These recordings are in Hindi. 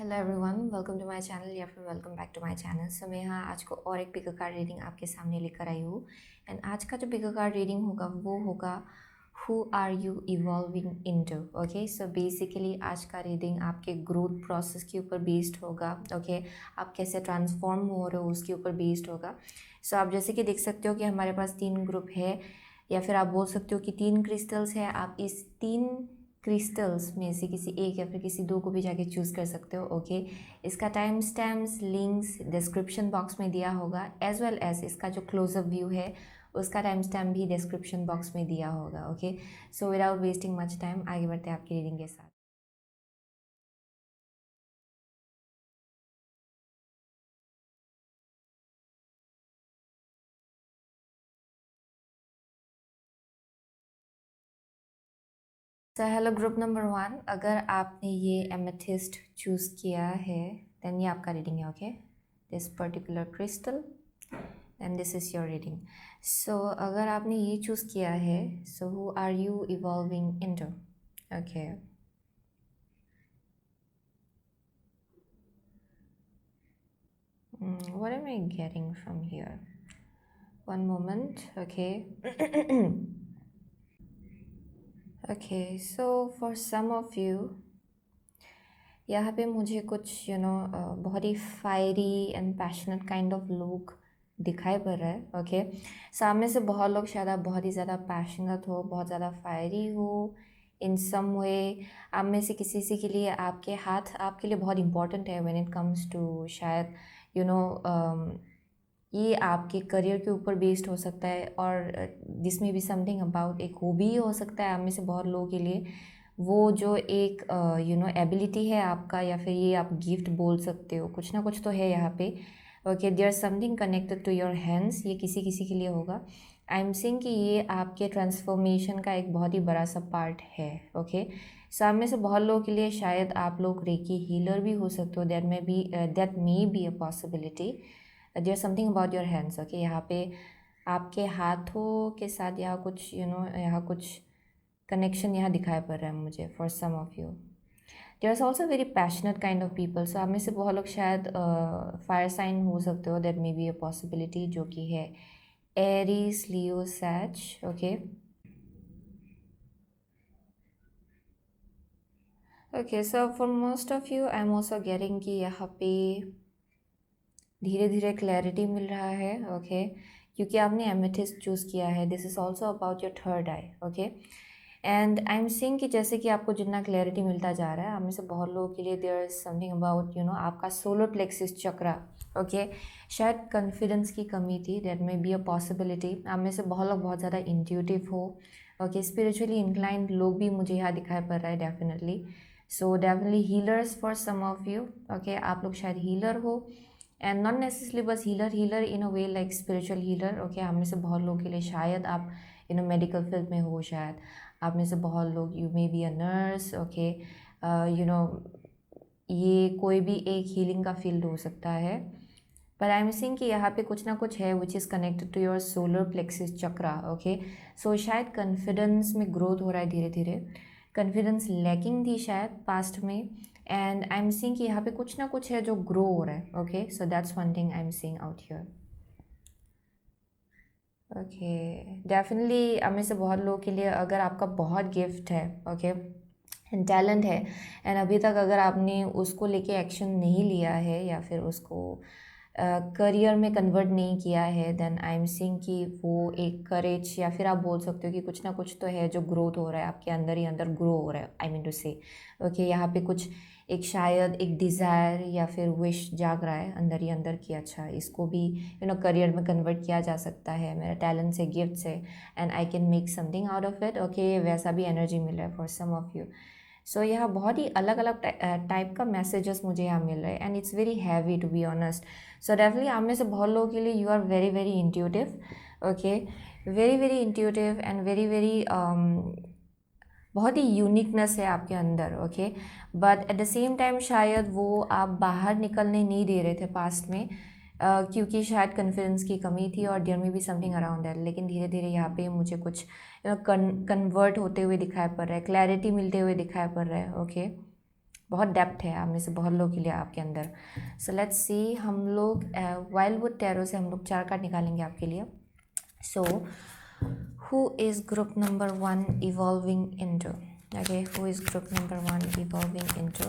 Hello everyone, welcome to my channel या फिर welcome back to my channel. So मैं यहाँ आज को और एक पिको कार्ड रीडिंग आपके सामने लेकर आई हूँ। एंड आज का जो पिको कार्ड रीडिंग होगा वो होगा who are you evolving into. Okay, so basically आज का रीडिंग आपके ग्रोथ प्रोसेस के ऊपर बेस्ड होगा। ओके, आप कैसे ट्रांसफॉर्म हो रहे हो उसके ऊपर बेस्ड होगा। सो आप जैसे कि देख सकते हो कि हमारे पास 3 ग्रुप है, या फिर आप बोल सकते हो कि 3 क्रिस्टल्स है। आप इस 3 क्रिस्टल्स में से किसी एक या फिर किसी 2 को भी जाके चूज़ कर सकते हो। ओके, इसका time stamps links description box में दिया होगा, एज वेल एज इसका जो क्लोजअप व्यू है उसका टाइम स्टैम्प भी डिस्क्रिप्शन बॉक्स में दिया होगा। Okay, so without wasting much time आगे बढ़ते हैं आपकी रीडिंग के साथ। सो हेलो ग्रुप नंबर 1, अगर आपने ये एमेथिस्ट चूज़ किया है देन ये आपका रीडिंग है। Okay, this particular crystal and this is your reading. So अगर आपने ये चूज़ किया है, so who are you evolving into. Okay, what am I getting from here? One moment. Okay. Okay, so for some of you, यहाँ पे मुझे कुछ बहुत ही fiery and passionate kind of लोग दिखाई पड़ रहा है। ओके, सामने से बहुत लोग शायद आप बहुत ही ज़्यादा पैशनेट हो, बहुत ज़्यादा फायरी हो इन सम वे। आप में से किसी से के लिए आपके हाथ आपके लिए बहुत इंपॉर्टेंट है व्हेन इट कम्स टू शायद यू नो ये आपके करियर के ऊपर बेस्ड हो सकता है, और दिस में भी समथिंग अबाउट एक हॉबी हो सकता है आप में से बहुत लोगों के लिए। वो जो एक एबिलिटी है आपका, या फिर ये आप गिफ्ट बोल सकते हो, कुछ ना कुछ तो है यहाँ पे। Okay, there something connected to your hands, ये किसी किसी के लिए होगा। आई एम सेइंग कि ये आपके ट्रांसफॉर्मेशन का एक बहुत ही बड़ा सा पार्ट है। ओके, सामने से बहुत लोगों के लिए शायद आप लोग रेकी हीलर भी हो सकते हो, that may be a possibility. There something about your hands. Okay, यहाँ पे आपके हाथों के साथ यहाँ कुछ यहाँ कुछ कनेक्शन यहाँ दिखाई पड़ रहा है मुझे for some of you. There is also very passionate kind of people. So आप में से बहुत लोग शायद फायर साइन हो सकते हो, that may be a possibility, जो कि है Aries, Leo, Sag. Okay, okay, so for most of you I am also getting कि यहाँ पे धीरे धीरे क्लैरिटी मिल रहा है। ओके, क्योंकि आपने एमेथिस्ट चूज़ किया है। This is also about your third I. Okay, and I am seeing कि जैसे कि आपको जितना क्लैरिटी मिलता जा रहा है, आप में से बहुत लोगों के लिए देयर इज समथिंग अबाउट आपका सोलर प्लेक्सिस चक्रा। ओके, शायद कॉन्फिडेंस की कमी थी, that may be a possibility. आप में से बहुत लोग बहुत ज़्यादा इंट्यूटिव हो। ओके, स्पिरिचुअली इंक्लाइंड लोग भी मुझे यहाँ दिखाई पड़ रहा है definitely. So definitely healers for some of you. Okay, आप लोग शायद हीलर हो, एंड नॉट नेसेसरली बस healer healer in a way like spiritual healer. Okay, हम में से बहुत लोगों के लिए शायद आप मेडिकल फील्ड में हो, शायद आप में से बहुत लोग you may be a nurse. Okay, you know ये कोई भी एक हीलिंग का फील्ड हो सकता है, पर आई एम सीइंग कि यहाँ पे कुछ ना कुछ है which is connected to your solar plexus chakra. Okay, so शायद कॉन्फिडेंस में ग्रोथ हो रहा है धीरे धीरे। कॉन्फिडेंस लैकिंग थी शायद पास्ट में, एंड आई एम सीइंग कि यहाँ पे कुछ ना कुछ है जो ग्रो हो रहा है। Okay, so that's one thing I am seeing out here. Okay, definitely हम में से बहुत लोगों के लिए अगर आपका बहुत गिफ्ट है, ओके, टैलेंट है, एंड अभी तक अगर आपने उसको लेके एक्शन नहीं लिया है या फिर उसको करियर में कन्वर्ट नहीं किया है, देन आई एम सीइंग कि वो एक करेज, या फिर आप बोल सकते हो कि कुछ ना कुछ तो है जो ग्रोथ हो रहा है आपके अंदर ही अंदर ग्रो हो रहा है। I mean to say okay, यहाँ पे कुछ एक शायद एक डिज़ायर या फिर विश जाग रहा है अंदर ही अंदर कि अच्छा इसको भी करियर में कन्वर्ट किया जा सकता है, मेरा टैलेंट से, गिफ्ट से, and I can make something out of it. Okay, वैसा भी एनर्जी मिल रहा है फॉर सम ऑफ यू। सो यहाँ बहुत ही अलग अलग टाइप का मैसेजेस मुझे यहाँ मिल रहे हैं, and it's very heavy to be honest. So definitely आप में से बहुत लोगों के लिए you are very very intuitive. Okay, very very intuitive and very very बहुत ही यूनिकनेस है आपके अंदर। Okay, but at the same time शायद वो आप बाहर निकलने नहीं दे रहे थे पास्ट में, क्योंकि शायद कॉन्फिडेंस की कमी थी, और देयर में भी समथिंग अराउंड दैट। लेकिन धीरे धीरे यहाँ पे मुझे कुछ कन्वर्ट होते हुए दिखाई पड़ रहा है, क्लैरिटी मिलते हुए दिखाई पड़ रहा है। ओके, बहुत डेप्थ है आप में से बहुत लोग के लिए आपके अंदर. सो लेट्स सी, हम लोग वाइल्डवुड टैरो से हम लोग 4 कार्ड निकालेंगे आपके लिए. सो who is group number 1 evolving into? Okay, who is group number 1 evolving into?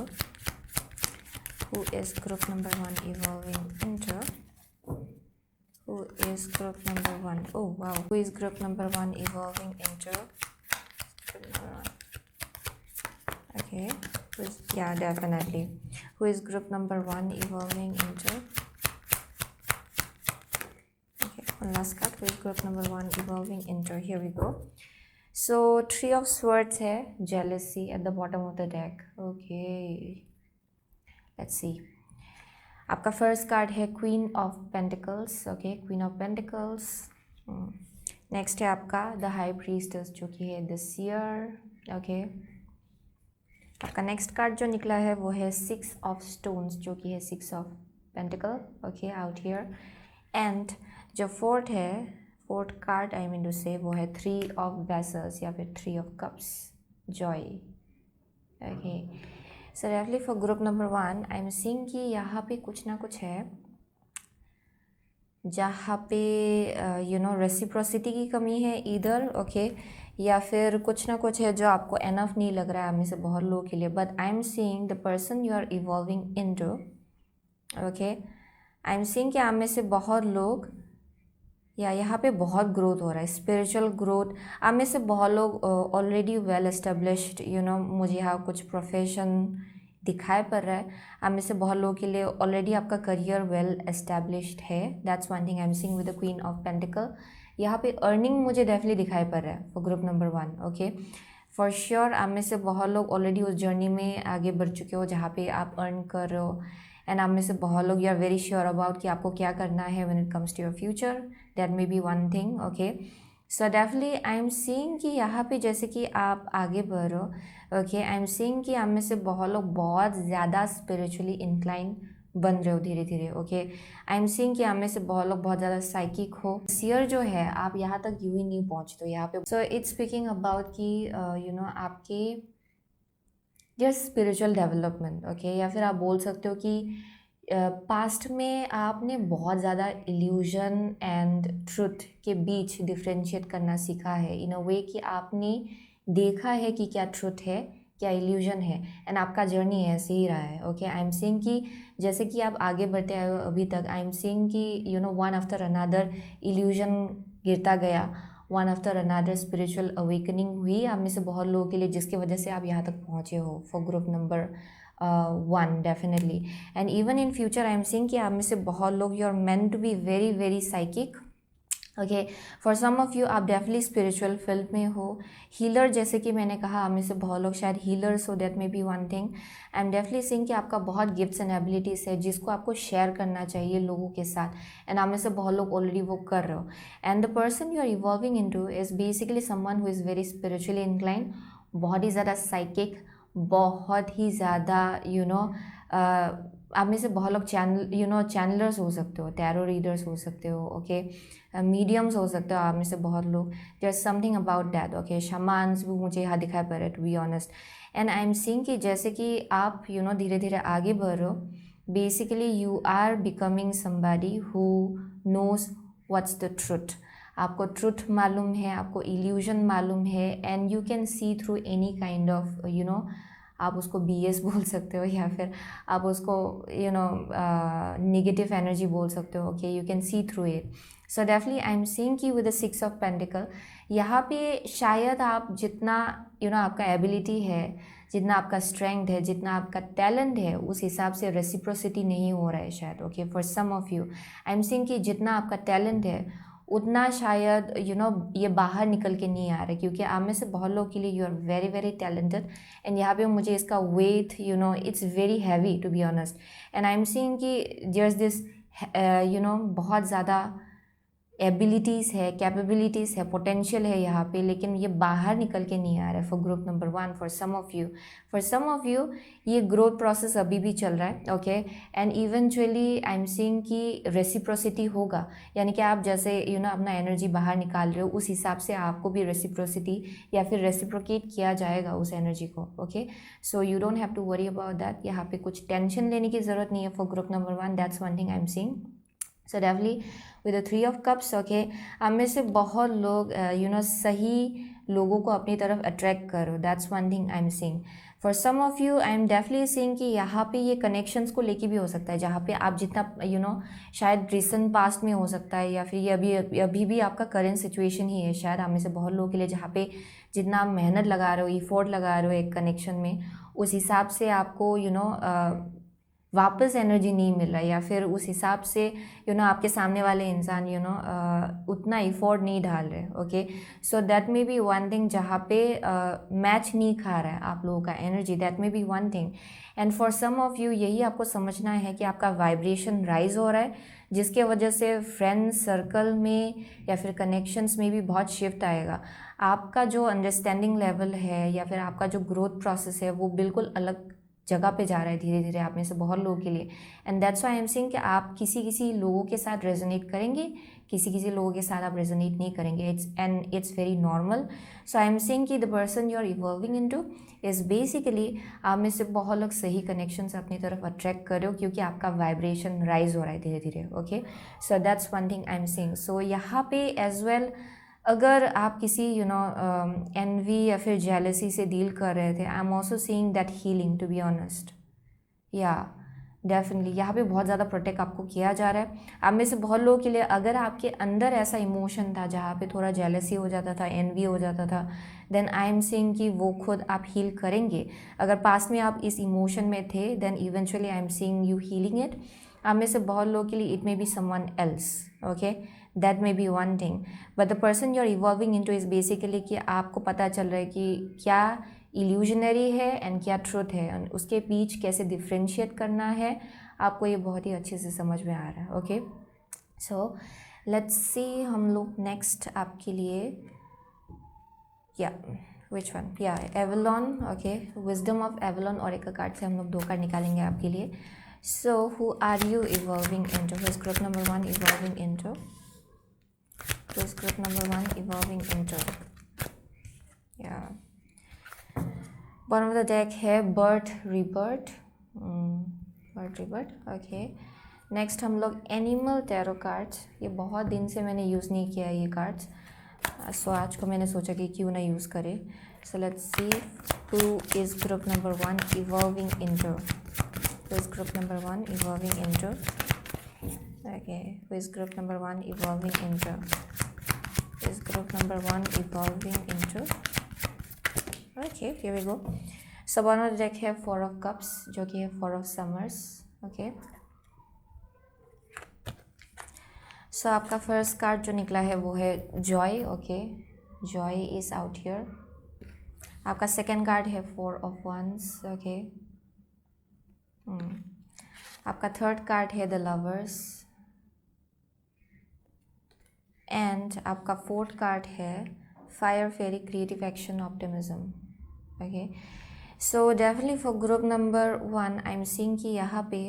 Who is group number 1 evolving into? Who is group number 1? Oh wow, who is group number 1 evolving into? Group number 1. Okay, yeah, definitely. Who is group number 1 evolving into? Okay, one last card. Who is group number 1 evolving into? Here we go. So 3 of swords है, jealousy at the bottom of the deck. Okay, let's see. आपका फर्स्ट कार्ड है queen of pentacles. Okay, queen of pentacles. Next है आपका द हाई प्रीस्टेस जो कि है द सीयर. ओके, आपका नेक्स्ट कार्ड जो निकला है वो है 6 ऑफ स्टोन्स जो कि है 6 of pentacle. Okay, out here. And जो fourth card I mean to say वो है 3 ऑफ वेसल्स या फिर 3 of cups, joy. Okay, so definitely for group number 1 I am seeing कि यहाँ पे कुछ ना कुछ है जहाँ पे रेसिप्रोसिटी की कमी है इधर. ओके, या फिर कुछ ना कुछ है जो आपको एनफ नहीं लग रहा है आप में से बहुत लोगों के लिए. But I am seeing the person you are evolving into. Okay, I am seeing कि आप में से बहुत लोग या यहाँ पे बहुत ग्रोथ हो रहा है, स्पिरिचुअल ग्रोथ. आप में से बहुत लोग ऑलरेडी वेल एस्टेब्लिश्ड मुझे यहाँ कुछ प्रोफेशन दिखाई पड़ रहा है. आप में से बहुत लोगों के लिए ऑलरेडी आपका करियर वेल एस्टेब्लिश्ड है. That's one thing I am seeing with the queen of pentacle. यहाँ पे अर्निंग मुझे डेफिनेटली दिखाई पड़ रहा है for group number 1. Okay, for sure आप में से बहुत लोग ऑलरेडी उस जर्नी में आगे बढ़ चुके हो जहाँ पे आप अर्न कर रहे हो. एंड आप में से बहुत लोग you are very sure about कि आपको क्या करना है when it comes to your future. That may be one thing. Okay, so definitely I am seeing कि यहाँ पे जैसे कि आप आगे बढ़ रहे हो. ओके, आई एम सीइंग कि आप में से बहुत लोग बहुत ज़्यादा स्पिरिचुअली इंक्लाइन बन रहे हो धीरे धीरे. ओके, आई एम सीइंग कि आप में से बहुत लोग बहुत ज़्यादा साइकिक हो. सियर जो है आप यहाँ तक यूँ ही नहीं पहुँचते हो यहाँ पे. सो इट्स स्पीकिंग अबाउट कि आपके योर स्पिरिचुअल डेवलपमेंट. ओके, या फिर आप बोल सकते हो कि पास्ट में आपने बहुत ज़्यादा इल्यूजन एंड ट्रुथ के बीच डिफ्रेंशिएट करना सीखा है इन अ वे कि आपने देखा है कि क्या ट्रुथ है क्या इल्यूजन है. एंड आपका जर्नी ऐसे ही रहा है. ओके, आई एम सीइंग कि जैसे कि आप आगे बढ़ते आए हो अभी तक, आई एम सीइंग कि वन आफ्टर अनदर इल्यूजन गिरता गया, one after another spiritual awakening हुई आप में से बहुत लोगों के लिए, जिसकी वजह से आप यहाँ तक पहुँचे हो for group number 1 definitely. And even in future I am seeing कि आप में से बहुत लोग you are meant to be very very psychic. Okay, for some of you आप डेफिनेटली स्पिरिचुअल फील्ड में हो. हीलर जैसे कि मैंने कहा आप में से बहुत लोग शायद हीलर्स हो. That may be one thing. I am definitely seeing कि आपका बहुत गिफ्ट्स एंड एबिलिटीज़ है जिसको आपको शेयर करना चाहिए लोगों के साथ. एंड आप में से बहुत लोग ऑलरेडी वो कर रहे हो. And the person you are evolving into is basically someone who is very spiritually incline, बहुत ही ज़्यादा साइकिक, बहुत ही ज़्यादा आप में से बहुत लोग चैनलर्स हो सकते हो, टैरो रीडर्स हो सकते हो. ओके, मीडियम्स हो सकते हो आप में से बहुत लोग. There is something about that. Okay, shamans भी मुझे यहाँ दिखाई पड़ रहा है to be honest. And I am seeing कि जैसे कि आप धीरे धीरे आगे बढ़ रहे हो. Basically you are becoming somebody who knows what's the truth. आपको ट्रुथ मालूम है, आपको इल्यूजन मालूम है. And you can see through any kind of आप उसको BS बोल सकते हो या फिर आप उसको नेगेटिव एनर्जी बोल सकते हो. Okay, you can see through it. So definitely I am seeing कि विद द 6 ऑफ पेंटिकल यहाँ पे शायद आप जितना आपका एबिलिटी है, जितना आपका स्ट्रेंथ है, जितना आपका टैलेंट है, उस हिसाब से रेसिप्रोसिटी नहीं हो रहा है शायद. Okay, for some of you I am seeing कि जितना आपका टैलेंट है उतना शायद ये बाहर निकल के नहीं आ रहा है, क्योंकि आप में से बहुत लोगों के लिए you are very very talented. And यहाँ पे मुझे इसका weight it's very heavy to be honest. And I am seeing कि देयर इज दिस बहुत ज़्यादा एबिलिटीज़ है, कैपेबिलिटीज़ है, पोटेंशियल है यहाँ पे, लेकिन ये बाहर निकल के नहीं आ रहा है for group number 1। For some of you ये ग्रोथ प्रोसेस अभी भी चल रहा है, okay. And eventually I am seeing कि रेसिप्रोसिटी होगा, यानी कि आप जैसे अपना एनर्जी बाहर निकाल रहे हो, उस हिसाब से आपको भी रेसिप्रोसिटी या फिर रेसिप्रोकेट किया जाएगा उस एनर्जी को, okay. So you don't have to worry about that. यहाँ पे कुछ टेंशन लेने की ज़रूरत नहीं है for group number 1, that's one thing I am seeing. So definitely with the 3 of cups, okay, आप में से बहुत लोग सही लोगों को अपनी तरफ अट्रैक्ट करो, that's one thing I am seeing. For some of you I am definitely seeing कि यहाँ पे ये कनेक्शंस को लेके भी हो सकता है, जहाँ पे आप जितना शायद रिसेंट पास्ट में हो सकता है, या फिर ये अभी भी आपका करेंट सिचुएशन ही है शायद आप में से बहुत लोगों के लिए, जहाँ पे जितना आप मेहनत लगा रहे हो, इफोर्ट लगा रहे हो एक कनेक्शन में, उस हिसाब से आपको वापस एनर्जी नहीं मिल रहा है, या फिर उस हिसाब से आपके सामने वाले इंसान उतना इफोर्ट नहीं डाल रहे, okay. So that may be one thing जहाँ पे मैच नहीं खा रहा है आप लोगों का energy, that may be one thing. And for some of you यही आपको समझना है कि आपका वाइब्रेशन राइज हो रहा है, जिसके वजह से फ्रेंड्स सर्कल में या फिर कनेक्शंस में भी बहुत शिफ्ट आएगा। आपका जो अंडरस्टैंडिंग लेवल है या फिर आपका जो ग्रोथ प्रोसेस है वो बिल्कुल अलग जगह पे जा रहा है धीरे धीरे आप में से बहुत लोगों के लिए। And that's why I am saying कि आप किसी लोगों के साथ रेजोनेट करेंगे, किसी लोगों के साथ आप रेजोनेट नहीं करेंगे, it's very normal. So I am saying कि the person you are evolving into is basically, आप में से बहुत लोग सही कनेक्शंस अपनी तरफ अट्रैक्ट कर रहे हो, क्योंकि आपका वाइब्रेशन राइज हो रहा है धीरे धीरे, okay. So that's one thing I am saying. So यहाँ पे एज वेल, अगर आप किसी एनवी या फिर जेलसी से डील कर रहे थे, I am also seeing that healing, to be honest. या डेफिनेटली यहाँ पे बहुत ज़्यादा प्रोटेक्ट आपको किया जा रहा है। आप में से बहुत लोगों के लिए, अगर आपके अंदर ऐसा इमोशन था जहाँ पे थोड़ा जेलसी हो जाता था, एनवी हो जाता था, देन आई एम सीइंग कि वो खुद आप हील करेंगे। अगर पास्ट में आप इस इमोशन में थे, then eventually I am seeing you healing it. आप में से बहुत लोगों के लिए it may be someone else, okay, that may be one thing. But the person you are evolving into is basically कि आपको पता चल रहा है कि क्या इल्यूजनरी है एंड क्या ट्रुथ है, और उसके बीच कैसे डिफ्रेंशिएट करना है, आपको ये बहुत ही अच्छे से समझ में आ रहा है, ओके। सो लेट्स सी, हम लोग नेक्स्ट आपके लिए, या विच वन, या Avalon, okay, wisdom of Avalon और एक कार्ड से हम लोग 2 कार्ड निकालेंगे आपके लिए। So who are you evolving into, who is group number 1 evolving into, who is group number 1 evolving into, yeah, bottom of the deck है birth rebirth, ओके। नेक्स्ट हम लोग एनिमल टैरो कार्ड्स, ये बहुत दिन से मैंने यूज़ नहीं किया ये कार्ड्स, सो आज को मैंने सोचा कि क्यों ना यूज़ करें। सो let's see who is group number 1 evolving into, who is group number 1 evolving into, okay, who is group number 1 evolving into, is group number 1 evolving into, okay, here we go. So bottom of the deck है 4 of cups, जो कि है 4 of summers, okay. So आपका फर्स्ट कार्ड जो निकला है वो है joy, okay, joy is out here. आपका सेकेंड कार्ड है 4 of wands, ओके। आपका थर्ड कार्ड है द लवर्स, एंड आपका फोर्थ कार्ड है fire fairy creative action optimism, okay. So definitely for group number 1 I am seeing कि यहाँ पे,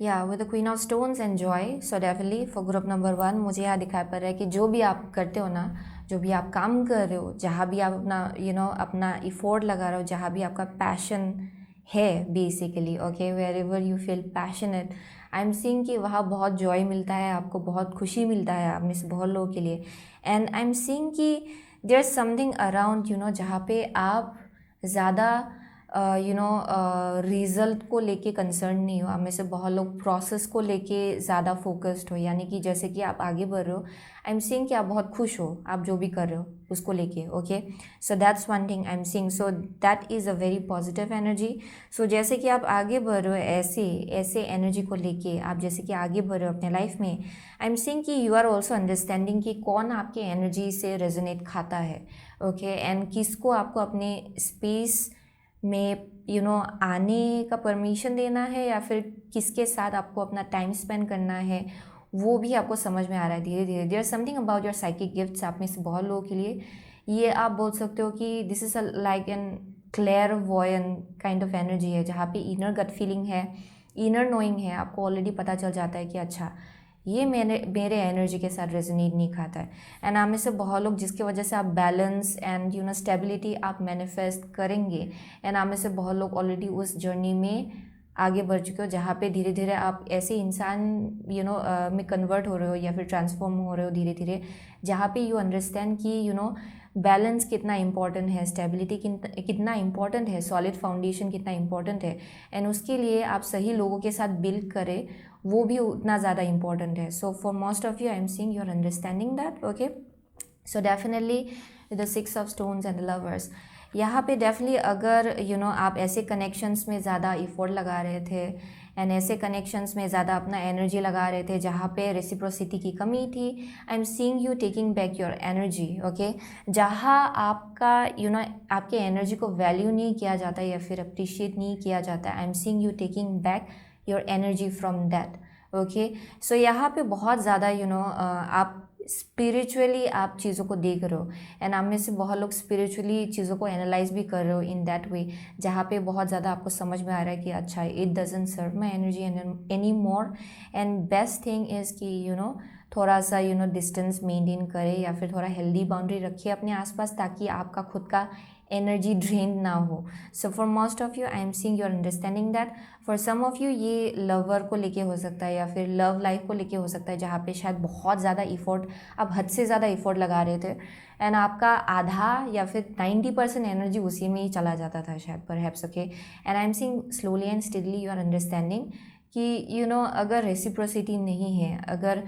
या with the queen of stones and joy, so definitely for group number 1 मुझे यहाँ दिखाई पड़ रहा है कि जो भी आप करते हो ना, जो भी आप काम कर रहे हो, जहाँ भी आप अपना अपना इफोर्ट लगा रहे हो, जहाँ भी आपका पैशन है basically, okay, wherever you feel passionate, I am seeing कि वहाँ बहुत जॉय मिलता है, आपको बहुत खुशी मिलता है आप में से बहुत लोगों के लिए। एंड आई एम सीइंग कि देयर इज समथिंग अराउंड जहाँ पे आप ज़्यादा रिज़ल्ट को लेके कंसर्न नहीं हो, आप में से बहुत लोग प्रोसेस को लेके ज़्यादा फोकस्ड हो, यानी कि जैसे कि आप आगे बढ़ रहे हो, आई एम सीइंग कि आप बहुत खुश हो आप जो भी कर रहे हो उसको लेके, okay. So that's one thing I am seeing, so that is a very positive energy. So जैसे कि आप आगे बढ़ रहे हो ऐसे एनर्जी को लेके, आप जैसे कि आगे बढ़ रहे हो अपने लाइफ में, आई एम सीइंग कि यू आर ऑल्सो अंडरस्टैंडिंग कि कौन आपके एनर्जी से रेजोनेट खाता है, ओके, एंड किसको आपको अपने स्पेस में आने का परमिशन देना है, या फिर किसके साथ आपको अपना टाइम स्पेंड करना है, वो भी आपको समझ में आ रहा है धीरे धीरे। There something about your psychic gifts, आप में से बहुत लोगों के लिए ये आप बोल सकते हो कि this is like an clairvoyant kind of energy है, जहाँ पे इनर गट फीलिंग है, इनर नोइंग है, आपको ऑलरेडी पता चल जाता है कि अच्छा ये मेरे एनर्जी के साथ रेजोनेट नहीं खाता है। एंड आप में से बहुत लोग जिसकी वजह से आप बैलेंस एंड स्टेबिलिटी आप मैनिफेस्ट करेंगे। एंड आप में से बहुत लोग ऑलरेडी उस जर्नी में आगे बढ़ चुके हो, जहाँ पे धीरे धीरे आप ऐसे इंसान में कन्वर्ट हो रहे हो या फिर ट्रांसफॉर्म हो रहे हो धीरे धीरे, जहाँ पे यू अंडरस्टैंड कि बैलेंस कितना इंपॉर्टेंट है, स्टेबिलिटी कितना इंपॉर्टेंट है, सॉलिड फाउंडेशन कितना इंपॉर्टेंट है, एंड उसके लिए आप सही लोगों के साथ बिल्ड करें वो भी उतना ज़्यादा इंपॉर्टेंट है। So for most of you I am seeing you are understanding that. Okay, so definitely the 6 of stones and the lovers, यहाँ पे डेफिनेटली अगर आप ऐसे कनेक्शंस में ज़्यादा इफोर्ट लगा रहे थे एंड ऐसे कनेक्शंस में ज़्यादा अपना एनर्जी लगा रहे थे जहाँ पे रेसिप्रोसिटी की कमी थी, आई am seeing you taking back your energy. Okay, जहाँ आपका आपके एनर्जी को वैल्यू नहीं किया जाता या फिर अप्रिशिएट नहीं किया जाता, I am seeing you taking back your energy from that. Okay, so यहाँ पे बहुत ज़्यादा आप स्पिरिचुअली आप चीज़ों को देख रहे हो, एंड आप में से बहुत लोग स्पिरिचुअली चीज़ों को एनालाइज भी कर रहे हो इन दैट वे, जहाँ पे बहुत ज़्यादा आपको समझ में आ रहा है कि अच्छा it doesn't serve my energy any more, and best thing is कि थोड़ा सा डिस्टेंस मेंटेन करें या फिर थोड़ा हेल्दी बाउंड्री रखिए अपने आसपास, ताकि आपका खुद का एनर्जी ड्रेन ना हो। So for most of you I am seeing you are understanding that. For some of you ये लवर को लेके हो सकता है या फिर लव लाइफ को लेके हो सकता है, जहाँ पे शायद बहुत ज़्यादा इफोर्ट, आप हद से ज़्यादा इफोर्ट लगा रहे थे एंड आपका आधा या फिर 90% एनर्जी उसी में ही चला जाता था शायद perhaps. Okay, and I am seeing slowly and steadily you are understanding कि अगर रेसिप्रोसिटी नहीं है, अगर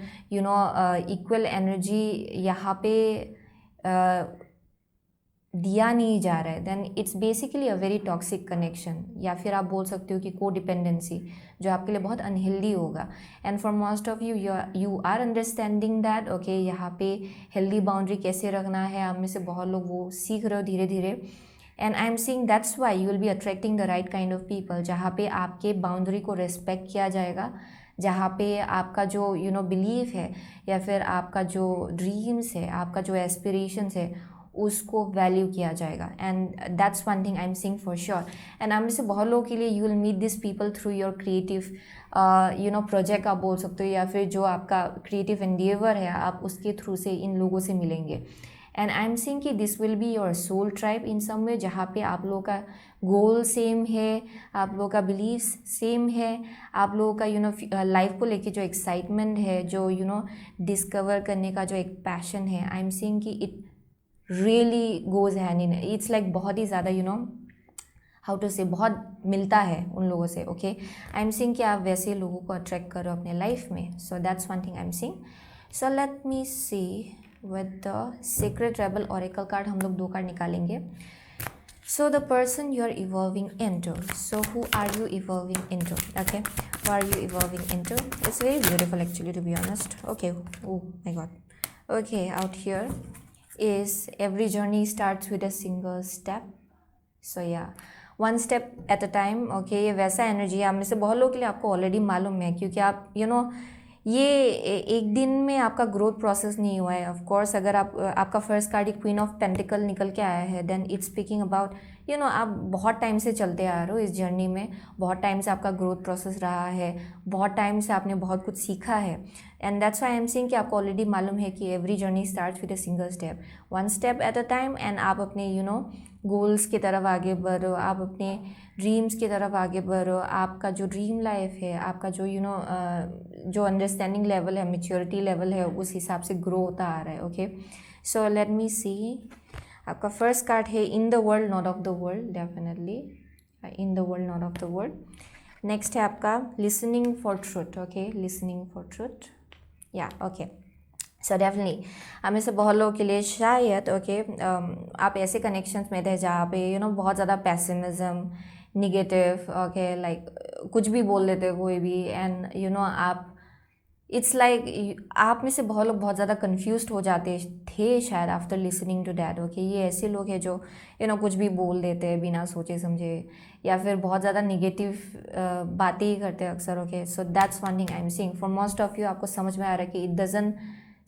इक्वल एनर्जी यहाँ पे दिया नहीं जा रहा है, then it's basically a very toxic connection, या फिर आप बोल सकते हो कि को डिपेंडेंसी, जो आपके लिए बहुत अनहेल्दी होगा। And for most of you you are understanding that. Okay, यहाँ पे हेल्दी बाउंड्री कैसे रखना है, आप में से बहुत लोग वो सीख रहे हो धीरे धीरे, and I am seeing that's why you will B attracting the right kind of people, जहाँ पे आपके बाउंड्री को रिस्पेक्ट किया जाएगा, जहाँ पे आपका जो बिलीफ है या फिर आपका जो ड्रीम्स है, आपका जो एस्पिरेशंस है, उसको वैल्यू किया जाएगा। And that's one thing I am seeing for sure. And आप में से बहुत लोगों के लिए you will meet this people through your creative project आप बोल सकते हो, या फिर जो आपका क्रिएटिव एंडेवर है आप उसके थ्रू से इन लोगों से मिलेंगे। एंड आई एम सीइंग कि this will be your soul tribe in some way, जहाँ पे आप लोगों का गोल सेम है, आप लोगों का बिलीफ सेम है, आप लोगों का लाइफ को लेके जो एक्साइटमेंट है, जो डिस्कवर करने का जो एक पैशन है, आई एम सीइंग कि it really goes hand in, it's like बहुत ही ज़्यादा हाउ टू से बहुत मिलता है उन लोगों से। ओके, आई एम सीइंग कि आप वैसे लोगों को अट्रैक्ट करो अपने लाइफ में। So that's one thing I am seeing. So let me see with the secret rebel oracle card, हम लोग 2 कार्ड निकालेंगे। So the person you're evolving into. So who are you evolving into? Okay, who are you evolving into? It's very beautiful actually, to be honest. Okay, oh my god. Okay, out here is every journey starts with a single step. So yeah, one step at a time. Okay, ये वैसा एनर्जी है, आप में से बहुत लोगों के लिए आपको ऑलरेडी मालूम है, क्योंकि आप ये एक दिन में आपका ग्रोथ प्रोसेस नहीं हुआ है। ऑफ कोर्स अगर आपका फर्स्ट कार्ड एक क्वीन ऑफ पेंटिकल निकल के आया है, देन इट्स स्पीकिंग अबाउट आप बहुत टाइम से चलते आ रहे हो इस जर्नी में, बहुत टाइम से आपका ग्रोथ प्रोसेस रहा है, बहुत टाइम से आपने बहुत कुछ सीखा है। And that's why I am saying कि आपको ऑलरेडी मालूम है कि every journey starts with a single step, one step at a time, and आप अपने गोल्स की तरफ आगे बढ़ो, आप अपने ड्रीम्स की तरफ आगे बढ़ो। आपका जो ड्रीम लाइफ है, आपका जो जो अंडरस्टैंडिंग लेवल है, मेच्योरिटी लेवल है, उस हिसाब से ग्रो होता आ रहा है। ओके, सो लेट मी सी, आपका फर्स्ट कार्ड है in the world not of the world, definitely in the world not of the world. Next है आपका listening for truth. Okay, listening for truth, या ओके। सो डेफिनेटली हमें से बहुत लोगों के लिए शायद आप ऐसे कनेक्शंस में थे जहाँ पे बहुत ज़्यादा पेसिमिज्म, निगेटिव, ओके, लाइक कुछ भी बोल देते कोई भी, एंड आप इट्स लाइक आप में से बहुत लोग बहुत ज़्यादा कन्फ्यूज्ड हो जाते थे शायद after listening to that. Okay, ये ऐसे लोग हैं जो कुछ भी बोल देते हैं बिना सोचे समझे, या फिर बहुत ज़्यादा निगेटिव बातें ही करते हैं अक्सर। Okay, so that's one thing I am seeing for most of you. आपको समझ में आ रहा है कि it doesn't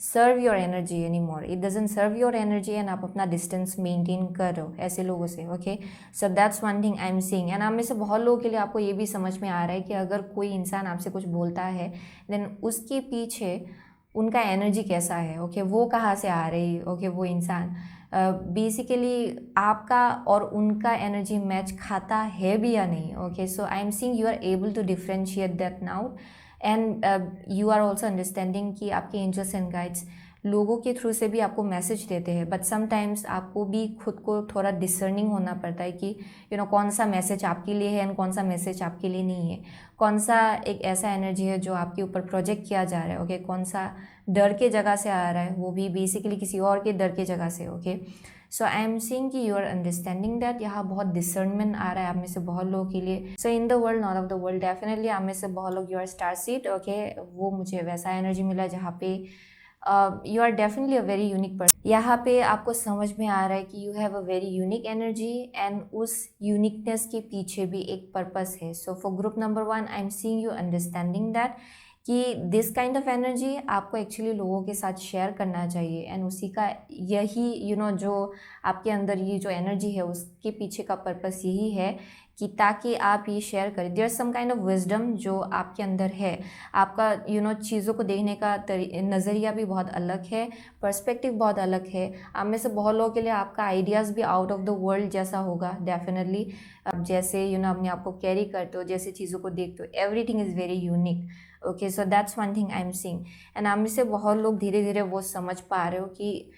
serve your energy any more, it doesn't serve your energy, and आप अपना डिस्टेंस मेंटेन कर रहे हो ऐसे लोगों से। Okay, so that's one thing I am seeing. And आप में से बहुत लोगों के लिए आपको ये भी समझ में आ रहा है कि अगर कोई इंसान आपसे कुछ बोलता है देन उसके पीछे उनका एनर्जी कैसा है। ओके, वो कहाँ से आ रही है। ओके, वो इंसान बेसिकली आपका और उनका एनर्जी मैच खाता है भी या नहीं। Okay, so I am seeing you are able to differentiate that now, and you are also understanding कि आपके एंजल्स एंड गाइड्स लोगों के थ्रू से भी आपको मैसेज देते हैं, बट समटाइम्स आपको भी खुद को थोड़ा डिसर्निंग होना पड़ता है कि कौन सा मैसेज आपके लिए है एंड कौन सा मैसेज आपके लिए नहीं है। कौन सा एक ऐसा एनर्जी है जो आपके ऊपर प्रोजेक्ट किया जा रहा है। ओके, कौन सा डर के जगह से आ रहा है, वो भी बेसिकली किसी और के डर के जगह से। Okay, so I am seeing कि यू आर अंडरस्टैंडिंग दैट। यहाँ बहुत डिसर्नमेंट आ रहा है आप में से बहुत लोगों के लिए। So in the world not of the world, definitely आप में से बहुत लोग you are star seed. Okay, वो मुझे वैसा एनर्जी मिला जहाँ पे you are definitely a very unique person. यहाँ पे आपको समझ में आ रहा है कि you have a very unique energy, and उस यूनिकनेस के पीछे भी एक पर्पस है। So for group number 1 I am seeing you understanding that कि दिस काइंड ऑफ एनर्जी आपको एक्चुअली लोगों के साथ शेयर करना चाहिए, एंड उसी का यही जो आपके अंदर ये जो एनर्जी है उसके पीछे का पर्पस यही है कि ताकि आप ये शेयर करें। There some kind of wisdom जो आपके अंदर है। आपका चीज़ों को देखने का नज़रिया भी बहुत अलग है, पर्सपेक्टिव बहुत अलग है। आप में से बहुत लोगों के लिए आपका आइडियाज़ भी आउट ऑफ द वर्ल्ड जैसा होगा डेफिनेटली। अब जैसे अपने आप को कैरी करते हो, जैसे चीज़ों को देखते हो, everything is very unique. Okay, so that's one thing I am seeing, and आप में से बहुत लोग धीरे धीरे वो समझ पा रहे हो कि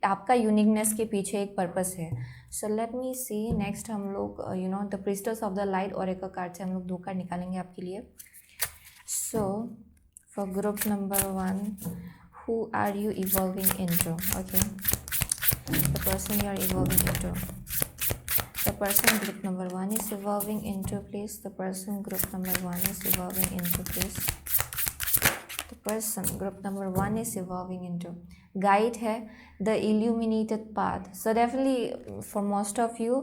आपका यूनिकनेस के पीछे एक पर्पस है। सो लेट मी सी नेक्स्ट हम लोग द प्रिस्टर्स ऑफ द लाइट और एक कार्ड से हम लोग 2 कार्ड निकालेंगे आपके लिए। सो for group number 1, who are you evolving into? Okay, the person you are evolving into, the person group number 1 is evolving into, please. The person group number 1 is evolving into, please. The person group number 1 is evolving into, guide है the illuminated path. So definitely for most of you,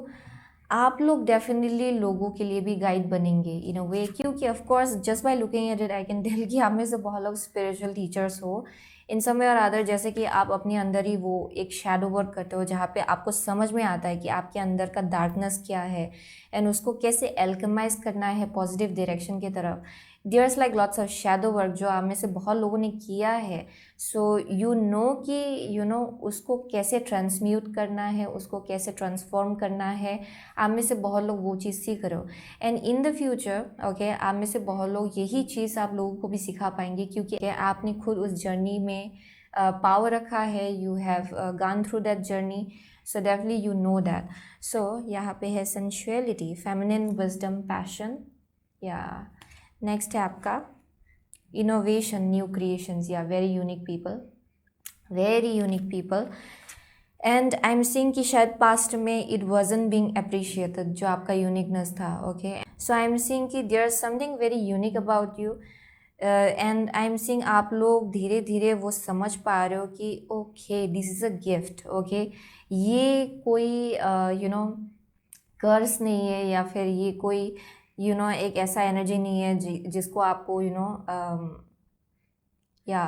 आप लोग डेफिनेटली लोगों के लिए भी गाइड बनेंगे इन अ वे, क्योंकि of course just by looking at it I can tell कि आप में से बहुत लोग स्पिरिचुअल टीचर्स हो इन सम वे और अदर। जैसे कि आप अपने अंदर ही वो एक शैडो वर्क करते हो जहाँ पे आपको समझ में आता है कि आपके अंदर का डार्कनेस क्या है एंड उसको कैसे एल्केमाइज करना है पॉजिटिव डायरेक्शन की तरफ। There's like lots of shadow work जो आप में से बहुत लोगों ने किया है। सो कि उसको कैसे ट्रांसम्यूट करना है, उसको कैसे ट्रांसफॉर्म करना है। आप में से बहुत लोग वो चीज़ सीख रहे हो, and in the future okay आप में से बहुत लोग यही चीज़ आप लोगों को भी सिखा पाएंगे, क्योंकि आपने खुद उस जर्नी में पावर रखा है। You have gone through that journey, so definitely you know that. So यहाँ पे है सेंशुअलिटी, फेमिनिन विजडम, पैशन। या नेक्स्ट है आपका इनोवेशन, न्यू क्रिएशंस, या very unique people, very unique people. And I am seeing कि शायद पास्ट में इट वाजंट बीइंग अप्रिशिएटेड जो आपका यूनिकनेस था। Okay, so I am seeing कि there is something very unique about you, and I am seeing आप लोग धीरे धीरे वो समझ पा रहे हो कि okay this is a gift. Okay, ये कोई कर्स नहीं है, या फिर ये कोई एक ऐसा एनर्जी नहीं है जिसको आपको या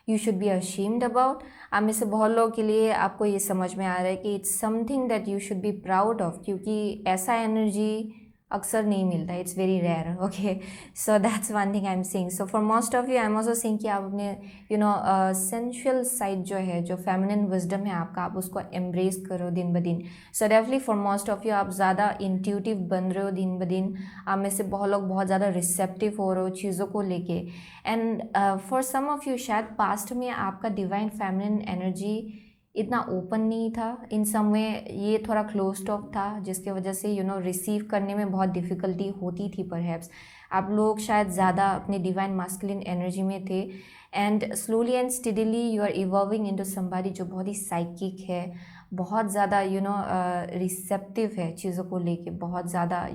you should be ashamed about. आप में से बहुत लोगों के लिए आपको ये समझ में आ रहा है कि it's something that you should be proud of, क्योंकि ऐसा एनर्जी अक्सर नहीं मिलता, it's very rare. Okay, so that's one thing I am seeing. So for most of you I am also seeing कि आप अपने सेंशुअल साइड जो है, जो फेमिनिन विजडम है आपका, आप उसको एम्ब्रेस करो दिन ब दिन। सो definitely for most of you आप ज़्यादा इंट्यूटिव बन रहे हो दिन ब दिन। आप में से बहुत लोग बहुत ज़्यादा रिसेप्टिव हो रहे हो चीज़ों को लेके, and for some of you शायद पास्ट में आपका डिवाइन फेमिनिन एनर्जी इतना ओपन नहीं था, इन सम वे ये थोड़ा क्लोज्ड ऑफ था, जिसके वजह से रिसीव करने में बहुत डिफ़िकल्टी होती थी। परहैप्स आप लोग शायद ज़्यादा अपने डिवाइन मास्कुलिन एनर्जी में थे, and slowly and steadily you are evolving into somebody जो बहुत ही साइकिक है, बहुत ज़्यादा रिसेप्टिव है चीज़ों को लेके, बहुत ज़्यादा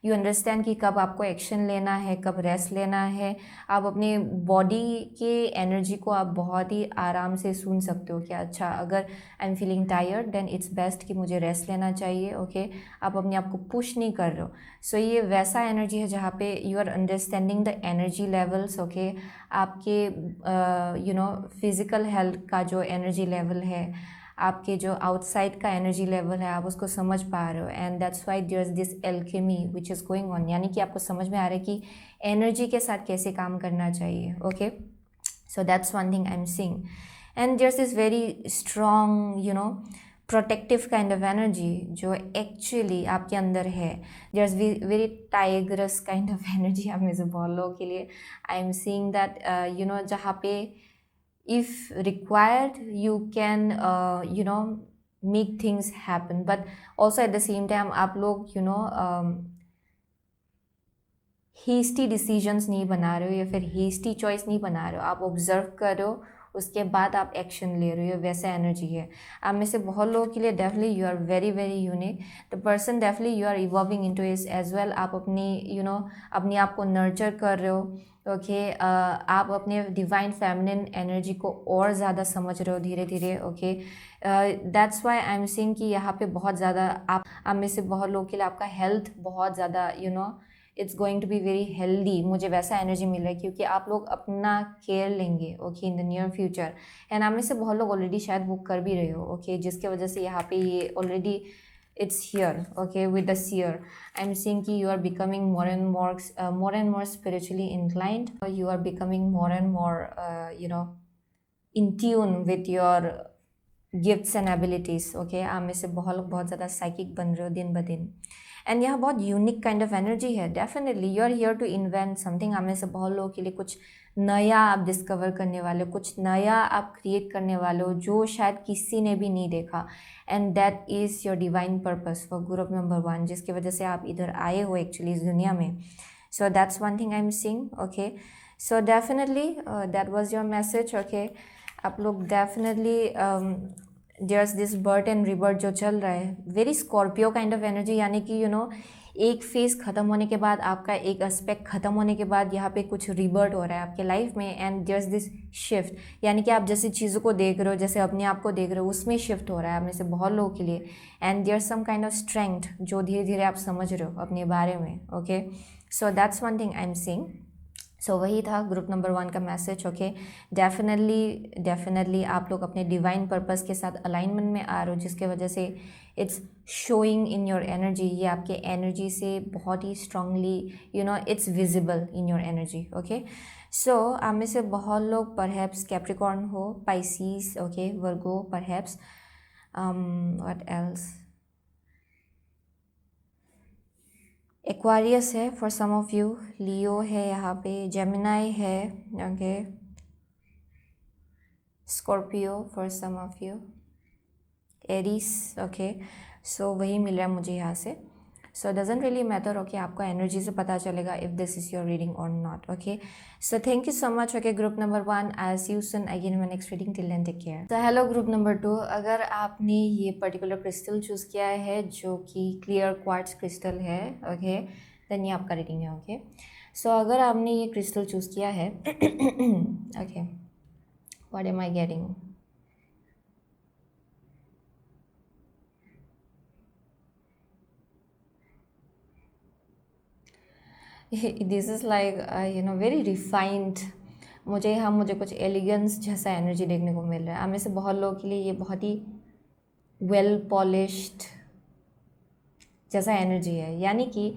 यू अंडरस्टैंड कि कब आपको एक्शन लेना है, कब रेस्ट लेना है। आप अपने बॉडी के एनर्जी को आप बहुत ही आराम से सुन सकते हो कि अच्छा अगर I am feeling tired then it's best कि मुझे रेस्ट लेना चाहिए। ओके, आप अपने आप को पुश नहीं कर रहे हो। सो ये वैसा एनर्जी है जहाँ पे you are understanding the energy levels. Okay, आपके फिजिकल हेल्थ का जो एनर्जी लेवल है, आपके जो आउटसाइड का एनर्जी लेवल है, आप उसको समझ पा रहे हो। And that's why there is this alchemy which is going on, यानी कि आपको समझ में आ रहा है कि एनर्जी के साथ कैसे काम करना चाहिए। Okay, so that's one thing I am seeing. And there is very strong protective kind of energy जो एक्चुअली आपके अंदर है। There is very tigerous kind of energy आप में से बहुत लोगों के लिए। आई एम सीइंग दैट जहाँ पे if required you can make things happen, but also at the same time आप लोग हेस्टी डिसीजंस नहीं बना रहे हो या फिर हेस्टी चॉइस नहीं बना रहे हो। आप ऑब्जर्व कर रहे हो, उसके बाद आप एक्शन ले रहे हो। वैसा एनर्जी है आप में से बहुत लोगों के लिए। Definitely you are very very unique the person, definitely you are evolving into it as well. आप अपनी अपने आप को नर्चर कर रहे हो। ओके, आप अपने डिवाइन फेमिनिन एनर्जी को और ज़्यादा समझ रहे हो धीरे धीरे। Okay, that's why I am seeing कि यहाँ पे बहुत ज़्यादा आप में से बहुत लोगों के लिए आपका हेल्थ बहुत ज़्यादा it's going to be very healthy. मुझे वैसा एनर्जी मिल रहा है क्योंकि आप लोग अपना केयर लेंगे। Okay, in the near future. And आप में से बहुत लोग ऑलरेडी शायद बुक कर भी रहे हो। ओके, जिसके वजह से यहाँ पे ये already it's here. Okay, with the seer I'm seeing ki you are becoming more and more spiritually inclined. You are becoming more and more in tune with your gifts and abilities. Okay, आप में से बहुत लोग बहुत ज़्यादा साइकिक बन रहे हो दिन ब दिन। एंड यह बहुत यूनिक काइंड ऑफ एनर्जी है। Definitely you are here to invent something. आप में से बहुत लोगों के लिए कुछ नया आप डिस्कवर करने वाले हो, कुछ नया आप क्रिएट करने वाले हो जो शायद किसी ने भी नहीं देखा। And that is your divine purpose for group number 1, जिसकी वजह से आप इधर आए हो एक्चुअली इस दुनिया में। So that's one thing I am seeing. Okay, so definitely that was your message. Okay, आप लोग definitely there's this birth and rebirth जो चल रहा है, very Scorpio kind of energy, यानी कि एक फेज़ ख़त्म होने के बाद, आपका एक एस्पेक्ट ख़त्म होने के बाद यहाँ पे कुछ रिबर्थ हो रहा है आपके लाइफ में। एंड देयर्स दिस शिफ्ट, यानी कि आप जैसे चीज़ों को देख रहे हो, जैसे अपने आप को देख रहे हो, उसमें शिफ्ट हो रहा है आप में से बहुत लोगों के लिए। And there's some kind of strength जो धीरे धीरे आप समझ रहे हो अपने बारे में। Okay, so that's one thing I am seeing. So वही था ग्रुप नंबर 1 का मैसेज। ओके, डेफिनेटली आप लोग अपने डिवाइन पर्पस के साथ अलाइनमेंट में आ रहे हो, जिसके वजह से it's showing in your energy. ये आपके एनर्जी से बहुत ही strongly it's visible in your energy. Okay, so आप में से बहुत लोग परहैप्स कैप्रिकॉर्न हो, Pisces, okay, Virgo, perhaps what else, Aquarius है for some of you, Leo है यहाँ पे, जेमिनाई है, okay, Scorpio for some of you, Aries. Okay, so वही मिल रहा है मुझे यहाँ से। सो डजेंट रियली मैटर। ओके, आपको एनर्जी से पता चलेगा if this is your reading और not. Okay, so thank you so much. Okay, group number 1, I see you soon again my next reading, till then take care. तो हेलो ग्रुप नंबर 2, अगर आपने ये पर्टिकुलर क्रिस्टल चूज़ किया है जो कि क्लियर क्वार्ट्ज क्रिस्टल है, ओके, देन ये आपका रीडिंग है। ओके, सो अगर आपने ये क्रिस्टल चूज़ किया है okay, what am I getting? This is like very refined. मुझे कुछ एलिगेंस जैसा एनर्जी देखने को मिल रहा है। आप में से बहुत लोगों के लिए ये बहुत ही वेल पॉलिश्ड जैसा एनर्जी है, यानी कि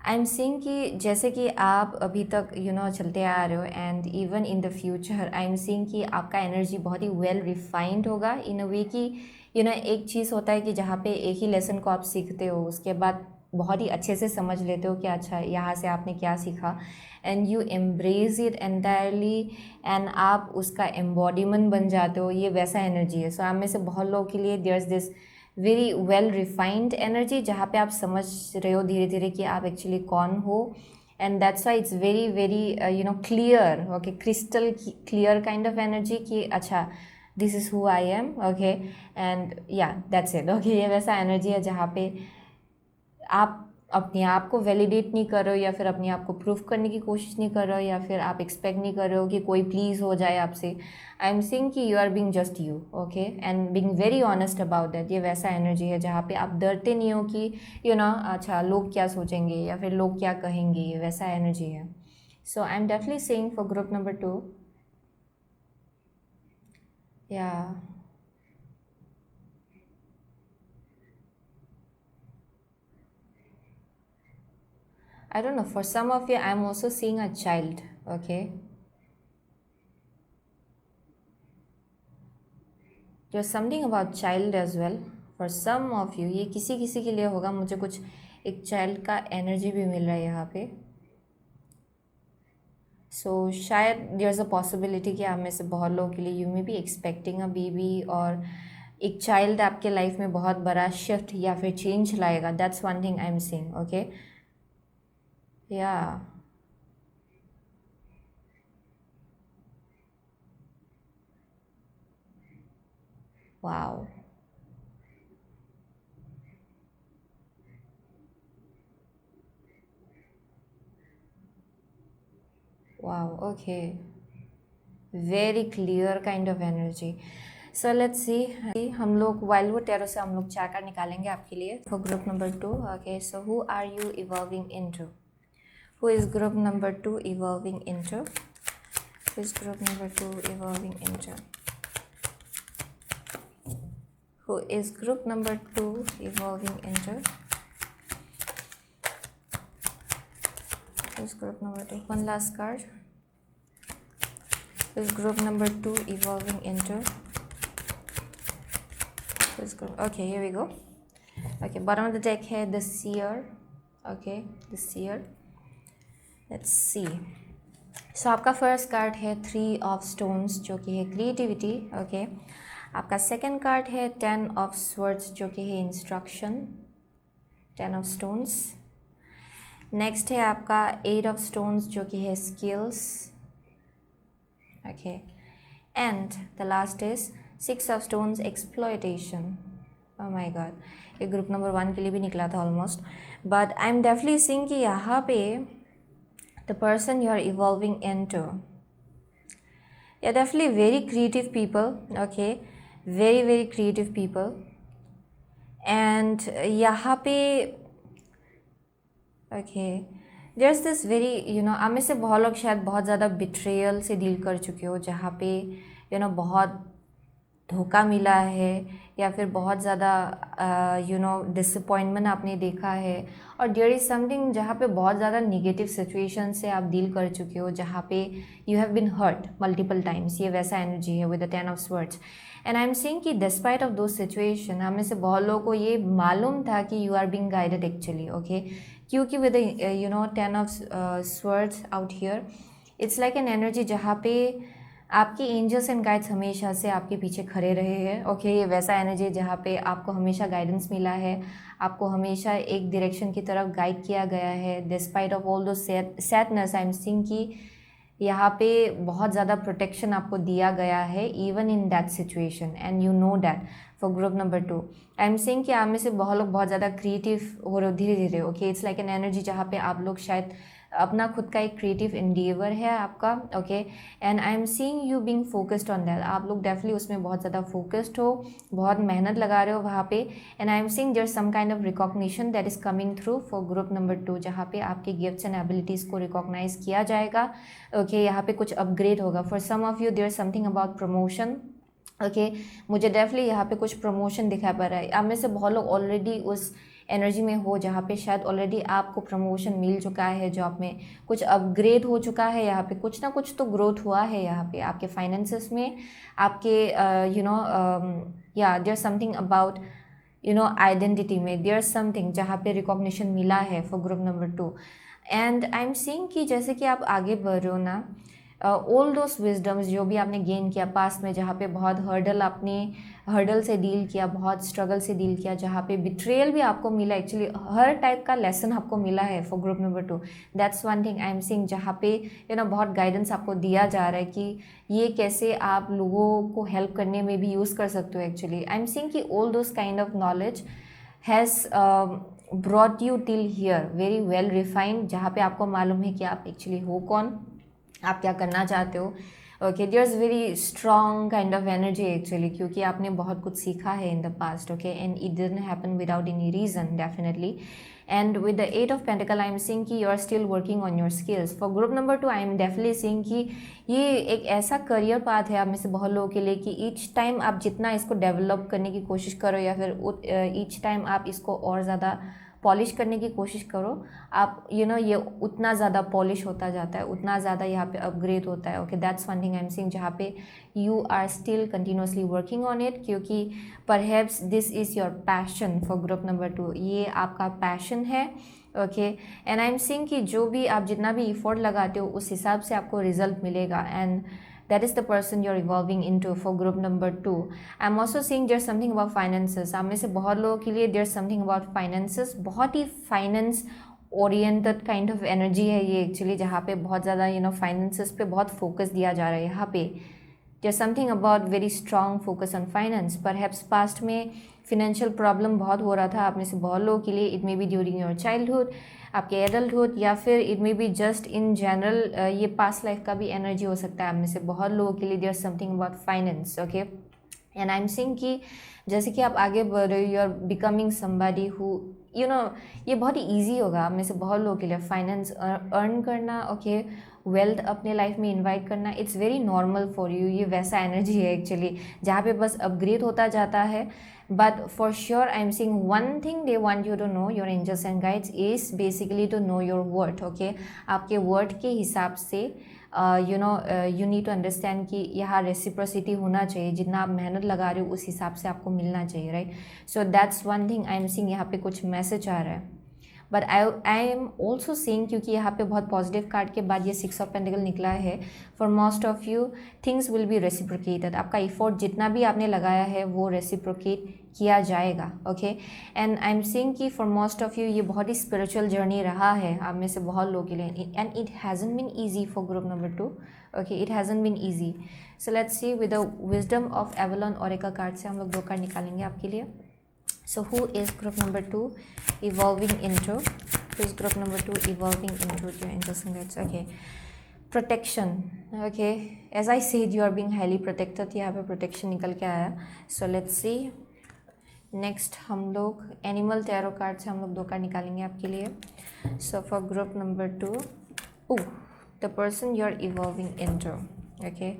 आई एम सीइंग कि जैसे कि आप अभी तक चलते आ रहे हो and even in the future I am seeing कि आपका एनर्जी बहुत ही वेल रिफाइंड होगा इन अ वे कि एक चीज़ होता है कि जहाँ पे एक ही लेसन को आप सीखते हो, उसके बाद बहुत ही अच्छे से समझ लेते हो कि अच्छा यहाँ से आपने क्या सीखा, and you embrace it entirely and आप उसका एम्बॉडीमेंट बन जाते हो। ये वैसा एनर्जी है। सो आप में से बहुत लोगों के लिए there is this very well refined energy जहाँ पे आप समझ रहे हो धीरे धीरे कि आप एक्चुअली कौन हो। And that's why it's very very clear, okay, crystal clear kind of energy कि अच्छा this is who I am. Okay, and या दैट्स इट। ओके, ये वैसा एनर्जी है जहाँ पे आप अपने आप को वैलिडेट नहीं कर रहे हो, या फिर अपने आप को प्रूफ करने की कोशिश नहीं कर रहे हो, या फिर आप एक्सपेक्ट नहीं कर रहे हो कि कोई प्लीज़ हो जाए आपसे. आई एम सेइंग कि you are being just you, okay, and being very honest about that. ये वैसा एनर्जी है जहाँ पे आप डरते नहीं हो कि अच्छा लोग क्या सोचेंगे या फिर लोग क्या कहेंगे. ये वैसा एनर्जी है. So I am definitely saying for group number 2. या I don't know, for some of you, I'm also seeing a child, okay? There's something about child as well. For some of you, ये किसी किसी के लिए होगा. मुझे कुछ एक चाइल्ड का एनर्जी भी मिल रहा है यहाँ पे. सो शायद देयर इज़ अ पॉसिबिलिटी कि आप में से बहुत लोगों के लिए you may be expecting a baby, और एक चाइल्ड आपके लाइफ में बहुत बड़ा शिफ्ट या फिर चेंज लाएगा. That's one thing I am seeing, okay. या wow. Wow, okay. Very clear kind of energy. So let's see. हम लोग Wildwood Tarot से हम लोग 4 कार्ड निकालेंगे आपके लिए for group number 2. Okay, so who are you evolving into? Who is group number 2 evolving into? Who is group number 2 evolving into? Who is group number 2 evolving into? Who is group number 2? One last card. Who is group number 2 evolving into? Who is group? Okay, here we go. Okay, bottom of the deck है the seer. Okay, the seer. Let's see. So आपका फर्स्ट कार्ड है 3 of stones जो कि है क्रिएटिविटी. ओके, आपका सेकंड कार्ड है 10 of swords जो कि है इंस्ट्रक्शन. 10 of stones. नेक्स्ट है आपका 8 of stones जो कि है skills. Okay, and the last is 6 of stones exploitation. Oh my God, ये ग्रुप नंबर 1 के लिए भी निकला था almost. But I am definitely seeing कि यहाँ पे the person you are evolving into, you're definitely very creative people, okay, very very creative people. And यहाँ पे okay, there's this very आप में से बहुत लोग शायद बहुत ज़्यादा बिट्रेयल से डील कर चुके हो, जहाँ पे बहुत धोखा मिला है, या फिर बहुत ज़्यादा डिसअपॉइंटमेंट आपने देखा है, और देयर इज़ समथिंग जहाँ पे बहुत ज़्यादा निगेटिव सिचुएशन से आप डील कर चुके हो, जहाँ पे you have been hurt multiple times. ये वैसा एनर्जी है with the 10 of swords. And I am seeing कि डिस्पाइट ऑफ दो सिचुएशन, हमें से बहुत लोगों को ये मालूम था कि you are being guided actually, okay. क्योंकि with 10 of swords out here, it's like an energy जहाँ पे आपके एंजल्स एंड गाइड्स हमेशा से आपके पीछे खड़े रहे हैं, ओके. ये वैसा एनर्जी है जहाँ पे आपको हमेशा गाइडेंस मिला है, आपको हमेशा एक डायरेक्शन की तरफ गाइड किया गया है. डिस्पाइट ऑफ ऑल दो सैडनेस, आई एम सीइंग कि यहाँ पे बहुत ज़्यादा प्रोटेक्शन आपको दिया गया है even in that situation, and you know that. For group number 2, I am seeing कि आप में से बहुत लोग बहुत ज़्यादा क्रिएटिव हो रहे हो धीरे धीरे, okay. It's like an energy जहाँ पे आप लोग शायद अपना खुद का एक क्रिएटिव इंडिवर है आपका, okay. And I am seeing you being focused on that. आप लोग डेफिनेटली उसमें बहुत ज़्यादा फोकस्ड हो, बहुत मेहनत लगा रहे हो वहाँ पे. And I am seeing there some kind of recognition that is coming through for group number 2, जहाँ पे आपके गिफ्ट्स एंड एबिलिटीज़ को रिकॉग्नाइज किया जाएगा, ओके. यहाँ पे कुछ अपग्रेड होगा. For some of you there something about promotion, okay. मुझे डेफिनेटली यहाँ पे कुछ प्रमोशन दिखा पड़ रहा है. आप में से बहुत लोग ऑलरेडी उस एनर्जी में हो जहाँ पे शायद ऑलरेडी आपको प्रमोशन मिल चुका है, जॉब में कुछ अपग्रेड हो चुका है, यहाँ पे कुछ ना कुछ तो ग्रोथ हुआ है यहाँ पे आपके फाइनेंसेस में, आपके या देयर समथिंग अबाउट आइडेंटिटी में, देयर समथिंग जहाँ पे रिकॉग्निशन मिला है for group number 2. And I am seeing कि जैसे कि आप आगे बढ़ रहे हो ना, ऑल दोस विजडम्स जो भी आपने गेन किया पास्ट में, जहाँ पे बहुत हर्डल से डील किया, बहुत स्ट्रगल से डील किया, जहाँ पे बिट्रेयल भी आपको मिला, एक्चुअली हर टाइप का लेसन आपको मिला है for group number 2. That's one thing I am seeing, जहाँ पे बहुत गाइडेंस आपको दिया जा रहा है कि ये कैसे आप लोगों को हेल्प करने में भी यूज़ कर सकते हो. एक्चुअली आई एम सीइंग कि all those kind of knowledge has brought you till here, very well refined, जहाँ पे आपको मालूम है कि आप एक्चुअली हो कौन, आप क्या करना चाहते हो। Okay, there is very strong kind of energy actually, क्योंकि आपने बहुत कुछ सीखा है in the past, okay, and it didn't happen without any reason definitely. And with the 8 of pentacle I am seeing कि you are still working on your skills. For group number 2 I am definitely seeing कि ये एक ऐसा करियर पाथ है आप में से बहुत लोगों के लिए कि ईच टाइम आप जितना इसको डेवलप करने की कोशिश करो, या फिर ईच टाइम आप इसको और ज़्यादा पॉलिश करने की कोशिश करो, आप ये उतना ज़्यादा पॉलिश होता जाता है, उतना ज़्यादा यहाँ पे अपग्रेड होता है। Okay, that's one thing I am seeing, जहाँ पे you are still continuously working on it, क्योंकि perhaps this is your passion. For group number 2 ये आपका पैशन है। Okay, and I am seeing कि जो भी आप जितना भी इफोर्ट लगाते हो उस हिसाब से आपको रिजल्ट मिलेगा, and that is the person you're evolving into. For group number 2 I'm also seeing there's something about finances. आप में से बहुत लोगों के लिए there's something about finances, बहुत ही finance oriented kind of energy है ये एक्चुअली, जहाँ पे बहुत ज़्यादा फाइनेंसेस पे बहुत फोकस दिया जा रहा है। यहाँ पे there's something about very strong focus on finance. Perhaps past में फिनेंशियल प्रॉब्लम बहुत हो रहा था आप में से बहुत लोगों के लिए, it may B during your childhood, आपके एडल्टहुड, या फिर it may be just in general, ये पास्ट लाइफ का भी एनर्जी हो सकता है आप में से बहुत लोगों के लिए। There something about finance, okay, and I am seeing कि जैसे कि आप आगे बढ़ रहे हो, you are becoming somebody who ये बहुत ही ईजी होगा आप में से बहुत लोगों के लिए फाइनेंस अर्न करना। ओके, वेल्थ अपने लाइफ में इन्वाइट करना, it's very normal for you. ये वैसा एनर्जी है एक्चुअली जहाँ पे बस अपग्रेड होता जाता है। But for sure I am seeing one thing they want you to know, your angels and guides is basically to know your worth. Okay, आपके वर्थ के हिसाब से यू नीड टू अंडरस्टैंड कि यहाँ रेसिप्रोसिटी होना चाहिए, जितना आप मेहनत लगा रहे हो उस हिसाब से आपको मिलना चाहिए, right. So that's one thing I am seeing, यहाँ पे कुछ मैसेज आ रहा है। But I am also seeing, क्योंकि यहाँ पे बहुत पॉजिटिव कार्ड के बाद ये 6 ऑफ पेंटिकल निकला है, for most of you things will be reciprocated. आपका इफोर्ट जितना भी आपने लगाया है वो रेसिप्रोकेट किया जाएगा। Okay, and I am seeing कि फॉर मोस्ट ऑफ यू ये बहुत ही स्पिरिचुअल जर्नी रहा है आप में से बहुत लोगों के लिए, and it hasn't been easy for group number 2। Okay, it hasn't been easy. So let's see with the wisdom of Avalon oracle card से हम लोग 2 कार्ड निकालेंगे आपके लिए। So who is group number 2 evolving into? Who is group number 2 evolving into? Your angels and guides. Okay. Protection. Okay. As I said, you are being highly protected. यहाँ पे protection निकल के आया. So let's see. Next हम लोग animal tarot card से हम लोग 2 कार्ड निकालेंगे आपके लिए. So for group number 2, the person you are evolving into. Okay.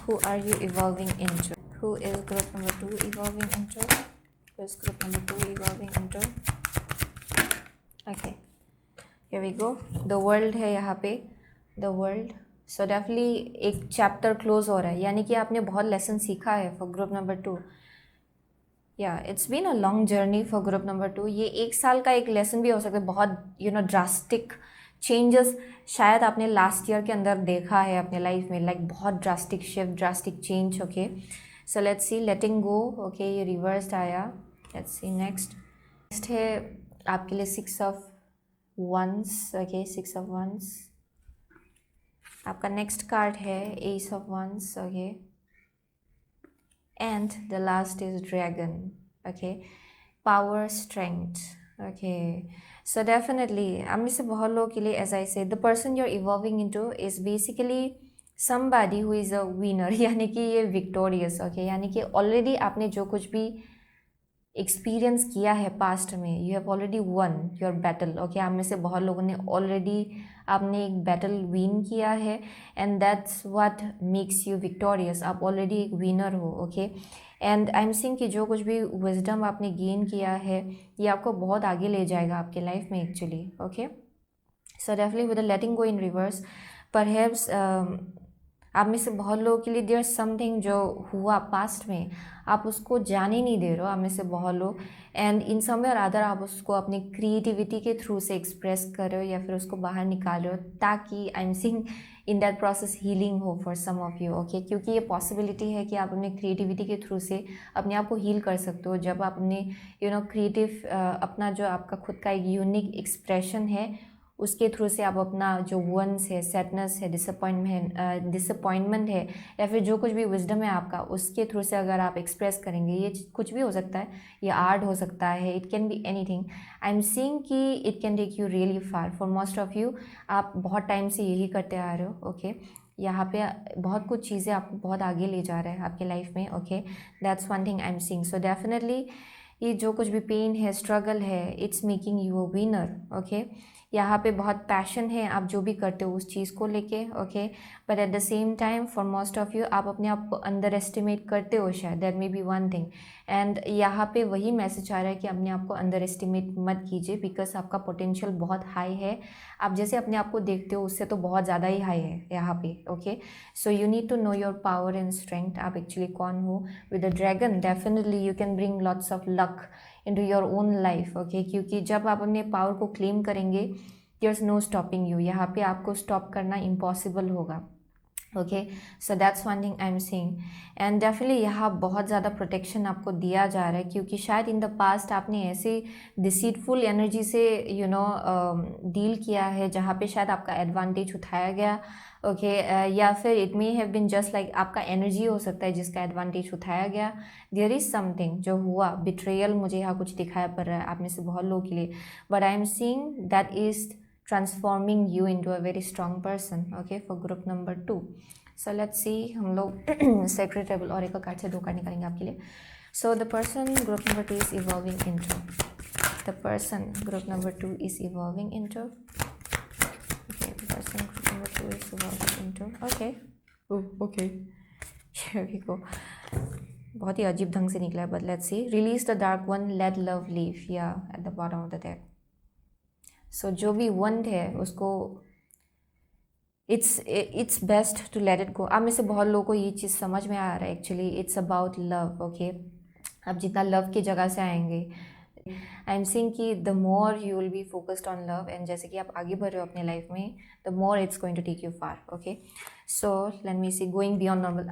Who are you evolving into? Who is group number 2 evolving into? Who is group number 2 evolving into? Okay, here we go. The world है यहाँ पे, the world. So definitely एक चैप्टर क्लोज हो रहा है, यानी कि आपने बहुत लेसन सीखा है for group number 2। Yeah it's been a long journey for group number 2। ये 1 साल का एक लेसन भी हो सकता है। बहुत ड्रास्टिक चेंजेस शायद आपने लास्ट ईयर के अंदर देखा है अपने लाइफ में, लाइक बहुत drastic shift, drastic change. Okay, so let's see, letting go. Okay, ये रिवर्स्ड आया। लेट्स सी नेक्स्ट है आपके लिए 6 of wands. Okay, 6 of wands. आपका नेक्स्ट कार्ड है ace of wands. Okay, and the last is dragon. Okay, power, strength. Okay, so definitely आप में से बहुत लोगों के लिए, as I say, the person you are evolving into is basically somebody who is a winner, यानी कि ये विक्टोरियस। ओके, यानी कि ऑलरेडी आपने जो कुछ भी एक्सपीरियंस किया है पास्ट में, you have already one your battle. Okay, आप में से बहुत लोगों ने ऑलरेडी आपने एक बैटल विन किया है, and that's what makes you victorious. आप ऑलरेडी एक विनर हो। Okay, and I am seeing कि जो कुछ भी विजडम आपने गेन किया है ये आपको बहुत आगे ले जाएगा आपके लाइफ में actually. Okay, so definitely with the letting go in reverse, perhaps आप में से बहुत लोगों के लिए देयर समथिंग जो हुआ पास्ट में आप उसको जाने नहीं दे रहे हो, आप में से बहुत लोग, एंड इन सम वे और अदर आप उसको अपनी क्रिएटिविटी के थ्रू से एक्सप्रेस कर रहे हो या फिर उसको बाहर निकाल रहे हो, ताकि I am seeing in that process healing हो for some of you. Okay, क्योंकि ये पॉसिबिलिटी है कि आप अपने क्रिएटिविटी के थ्रू से अपने आप को हील कर सकते हो। जब आप अपने क्रिएटिव अपना जो आपका खुद का एक यूनिक एक्सप्रेशन है उसके थ्रू से आप अपना जो वंस है, सैडनेस है, डिसअपॉइंटमेंट है, या फिर जो कुछ भी विजडम है आपका, उसके थ्रू से अगर आप एक्सप्रेस करेंगे, ये कुछ भी हो सकता है, ये आर्ट हो सकता है, it can be anything. I am seeing कि it can take you really far. For most of you, आप बहुत टाइम से यही करते आ रहे हो। ओके, यहाँ पे बहुत कुछ चीज़ें आपको बहुत आगे ले जा रहा है आपके लाइफ में। Okay, that's one thing I am seeing. So definitely ये जो कुछ भी पेन है, स्ट्रगल है, it's making you a winner. Okay, यहाँ पे बहुत पैशन है आप जो भी करते हो उस चीज़ को लेके। Okay, but at the same time for most of you, आप अपने आप को अंडर एस्टिमेट करते हो शायद, that may be one thing. And यहाँ पे वही मैसेज आ रहा है कि अपने आप को अंडर एस्टिमेट मत कीजिए, बिकॉज आपका पोटेंशियल बहुत हाई है। आप जैसे अपने आप को देखते हो उससे तो बहुत ज़्यादा ही हाई है यहाँ पे। Okay, so you need to know your power and strength, आप एक्चुअली कौन हो। With a dragon definitely you can bring lots of luck into your own life. Okay, क्योंकि जब आप अपने पावर को क्लेम करेंगे, there is no stopping you, यहाँ पे आपको स्टॉप करना इम्पॉसिबल होगा। Okay, so that's one thing I am seeing. And definitely यहाँ बहुत ज़्यादा प्रोटेक्शन आपको दिया जा रहा है, क्योंकि शायद इन द पास्ट आपने ऐसे डिसीटफुल एनर्जी से डील किया है जहाँ पे शायद आपका एडवांटेज उठाया गया। ओके, या फिर it may have been just like आपका एनर्जी हो सकता है जिसका एडवांटेज उठाया गया। देयर इज़ समथिंग जो हुआ, बिट्रेयल मुझे यहाँ कुछ दिखाया पड़ रहा है आप में से बहुत लोगों के लिए, but I am seeing that is transforming you into a very strong person. Okay, for group number 2. So let's see, हम लोग sacred rebel oracle कार्ड से 2 कार्ड निकालेंगे आपके लिए. So the person group number 2 is evolving into. The person group number 2 is evolving into. Okay, the person group number 2 is evolving into. Okay. Oh, okay. Here we go. बहुत ही अजीब ढंग से निकला है, but let's see. Release the dark one, let love live. Yeah, at the bottom of the deck. सो जो भी वंड है उसको it's best to let it go. आप में से बहुत लोगों को ये चीज़ समझ में आ रहा है actually, it's about love. Okay, आप जितना लव की जगह से आएंगे, आई एम सीइंग कि the more you will be focused on love, and जैसे कि आप आगे बढ़ रहे हो अपने लाइफ में, the more it's going to take you far. Okay, so let me see, going beyond normal.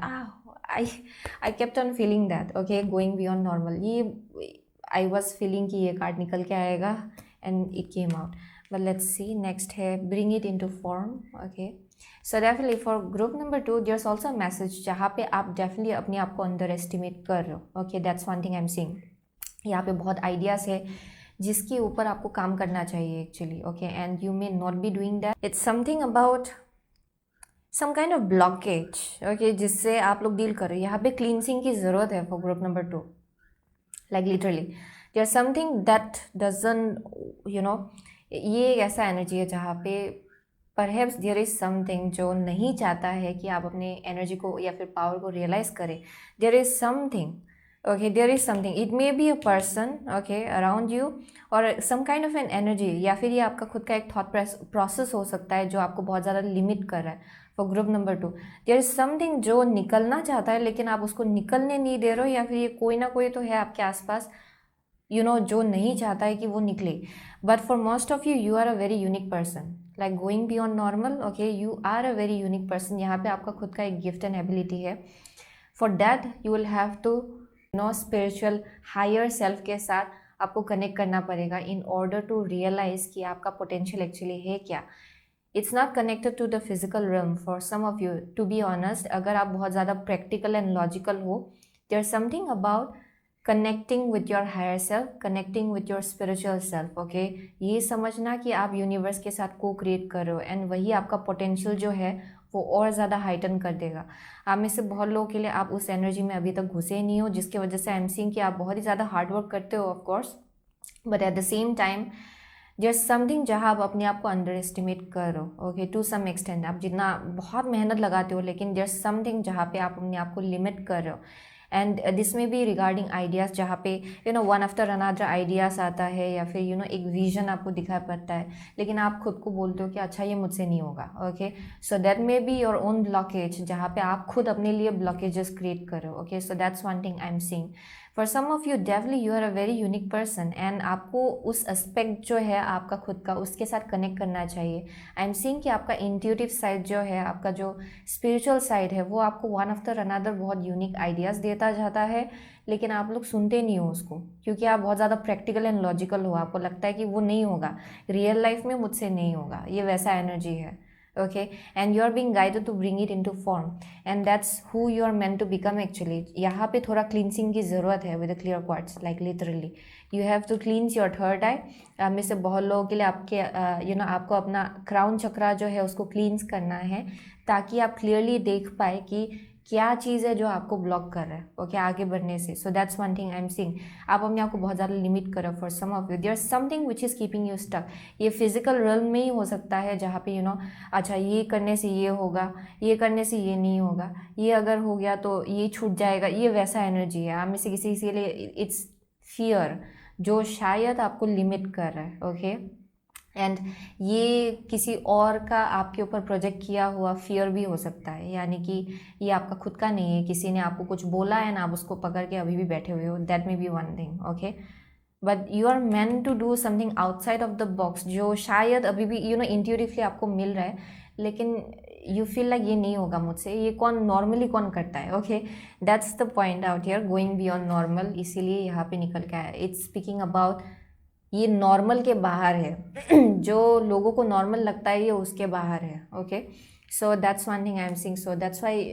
I kept on feeling that. Okay, going beyond normal, ये आई वॉज फीलिंग कि ये कार्ड निकल के आएगा and it came out. But let's see, next है bring it into form. Okay, so definitely for group number 2 there's also a message जहाँ पे आप definitely अपने आप को अंडर एस्टिमेट कर रहे हो. Okay, that's one thing I'm seeing. यहाँ पे बहुत आइडियाज़ है जिसके ऊपर आपको काम करना चाहिए actually. Okay, and you may not be doing that. It's something about some kind of blockage. Okay, जिससे आप लोग डील कर रहे हो. यहाँ पे क्लींसिंग की ज़रूरत है for group number 2. Like literally there something that doesn't ये एक ऐसा एनर्जी है जहाँ पे परहैप्स देयर इज़ समथिंग जो नहीं चाहता है कि आप अपने एनर्जी को या फिर पावर को रियलाइज़ करें. There is something. Okay, there is something, it may be a person okay around you और some kind of an energy, या फिर ये आपका खुद का एक थॉट प्रोसेस हो सकता है जो आपको बहुत ज़्यादा लिमिट कर रहा है. For group number 2 there is something जो निकलना चाहता है लेकिन आप उसको निकलने नहीं दे रहे हो, या फिर ये कोई ना कोई तो है आपके आसपास जो नहीं चाहता है कि वो निकले. But for most of you, you are a very unique person, like going beyond normal. Okay, you are a very unique person. यहाँ पे आपका खुद का एक गिफ्ट एंड एबिलिटी है. For that you will have to spiritual higher self के साथ आपको कनेक्ट करना पड़ेगा इन ऑर्डर टू रियलाइज कि आपका पोटेंशियल एक्चुअली है क्या. It's not connected to the physical realm for some of you. To be honest, अगर आप बहुत ज़्यादा प्रैक्टिकल एंड लॉजिकल हो, there is something about connecting with your higher self, connecting with your spiritual self. Okay, ये समझना कि आप यूनिवर्स के साथ को क्रिएट कर रहे हो, एंड वही आपका पोटेंशियल जो है वो और ज़्यादा हाइटन कर देगा. आप में से बहुत लोगों के लिए आप उस एनर्जी में अभी तक घुसे नहीं हो, जिसकी वजह से आई एम सीइंग कि आप बहुत ही ज़्यादा हार्डवर्क करते हो of course, but at the same time there something जहाँ आप अपने आप को अंडर एस्टिमेट कर रहे हो. ओके, टू सम एक्सटेंट आप जितना बहुत मेहनत लगाते हो, लेकिन देयर समथिंग जहाँ पे आप अपने आप को लिमिट कर रहे हो. एंड दिस में भी रिगार्डिंग आइडियाज़ जहाँ पे वन आफ्टर अनदर आइडियाज़ आता है, या फिर एक विजन आपको दिखाई पड़ता है, लेकिन आप खुद को बोलते हो कि अच्छा ये मुझसे नहीं होगा. Okay, so that may be your own blockage जहाँ पे आप खुद अपने लिए ब्लॉकेजेस क्रिएट करो. Okay, so that's one thing I am seeing. For some of you definitely you are a very unique person and आपको उस एस्पेक्ट जो है आपका खुद का उसके साथ कनेक्ट करना चाहिए। आई एम सीइंग कि आपका इंट्यूटिव साइड जो है, आपका जो स्पिरिचुअल साइड है, वो आपको वन आफ्टर अनदर बहुत यूनिक आइडियाज़ देता जाता है, लेकिन आप लोग सुनते नहीं हो उसको, क्योंकि आप बहुत ज़्यादा प्रैक्टिकल एंड लॉजिकल हो। आपको लगता है कि वो नहीं होगा, रियल लाइफ में मुझसे नहीं होगा, ये वैसा एनर्जी है। Okay, and you are being guided to bring it into form and that's who you are meant to become actually. यहाँ पे थोड़ा क्लींसिंग की ज़रूरत है with a clear quartz, like literally you have to cleanse your third eye. में से बहुत लोगों के लिए आपके आपको अपना क्राउन चक्रा जो है उसको क्लींस करना है, ताकि आप क्लियरली देख पाए कि क्या चीज़ है जो आपको ब्लॉक कर रहा है ओके आगे बढ़ने से। So that's one thing I am seeing. आप अपने आप को बहुत ज़्यादा लिमिट करो। For some of you there something which is keeping you stuck. ये फिजिकल realm में ही हो सकता है, जहाँ पे अच्छा ये करने से ये होगा, ये करने से ये नहीं होगा, ये अगर हो गया तो ये छूट जाएगा, ये वैसा एनर्जी है। आप में से किसी के लिए इट्स फियर जो शायद आपको लिमिट कर रहा है ओके। एंड ये किसी और का आपके ऊपर प्रोजेक्ट किया हुआ फियर भी हो सकता है, यानी कि ये आपका खुद का नहीं है, किसी ने आपको कुछ बोला है ना, आप उसको पकड़ के अभी भी बैठे हुए हो। That may be one thing okay, but you are meant to do something outside of the box, जो शायद अभी भी इंट्यूटिवली आपको मिल रहा है, लेकिन यू फील लाइक ये नहीं होगा मुझसे, ये कौन नॉर्मली कौन करता है okay. That's the point out here, going beyond normal, इसीलिए यहाँ पे निकल के आया। इट्स स्पीकिंग अबाउट ये नॉर्मल के बाहर है जो लोगों को नॉर्मल लगता है ये उसके बाहर है okay. So that's one thing I am seeing. So that's why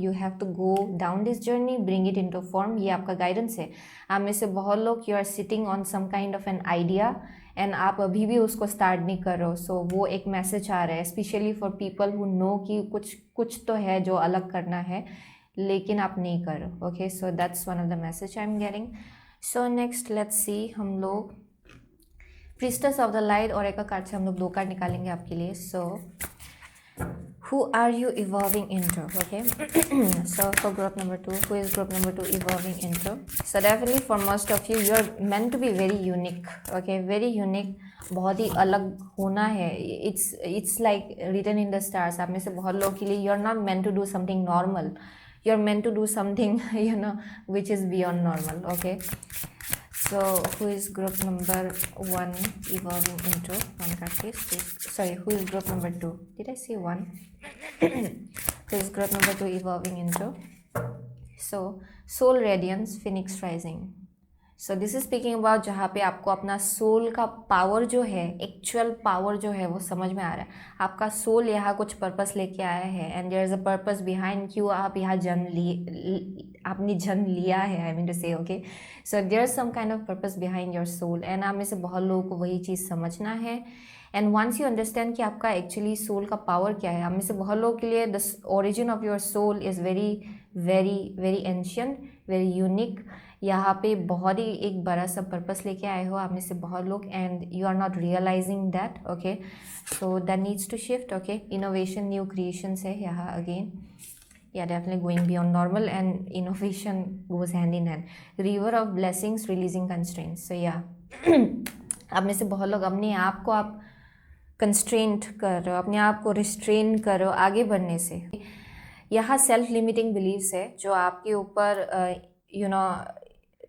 you have to go down this journey, bring it into form. ये आपका गाइडेंस है। आप में से बहुत लोग you are sitting on some kind of an idea and आप अभी भी उसको स्टार्ट नहीं कर रहे हो। सो वो एक मैसेज आ रहा है specially for people who know कि कुछ तो है जो अलग करना है, लेकिन आप नहीं कर रहे okay. So that's one of the message I am getting. So next let's see, हम लोग प्रिस्टेस ऑफ द लाइट और एक कार्ड से हम लोग 2 कार्ड निकालेंगे आपके लिए। सो who are you evolving into okay so for group number 2, who is group number 2 evolving into? So definitely for most of you, you are meant to be very unique okay, very unique, बहुत ही अलग होना है। it's like written in the stars। आप में से बहुत लोगों के लिए you are not meant to do something normal, you are meant to do something which is beyond normal okay। So who is group number 1 evolving into? One card please. Sorry, who is group number 2? Did I say 1? Who is group number 2 evolving into? So soul radiance, phoenix rising। So this is speaking about जहाँ पे आपको अपना सोल का पावर जो है, एक्चुअल पावर जो है वो समझ में आ रहा है। आपका सोल यहाँ कुछ पर्पस लेके आया है and there is a purpose behind क्यों आप यहाँ आपने जन्म लिया है, I mean to say okay. So there is some kind of purpose behind your soul and आप में से बहुत लोगों को वही चीज़ समझना है। एंड वंस यू अंडरस्टैंड कि आपका एक्चुअली सोल का पावर क्या है, आप में से बहुत लोगों के लिए the origin of your soul is very very very ancient, very unique. यहाँ पे बहुत ही एक बड़ा सा पर्पस लेके आए हो आप में से बहुत लोग and you are not realizing that okay. So that needs to shift okay. Innovation, new creations है यहाँ अगेन, या definitely going beyond normal and innovation goes hand in hand. River of blessings, releasing constraints. So या आप में से बहुत लोग अपने आप को आप कंस्ट्रेंट कर रहे हो, अपने आप को रिस्ट्रेन कर रहे हो आगे बढ़ने से। यहाँ सेल्फ लिमिटिंग बिलीव्स है जो आपके ऊपर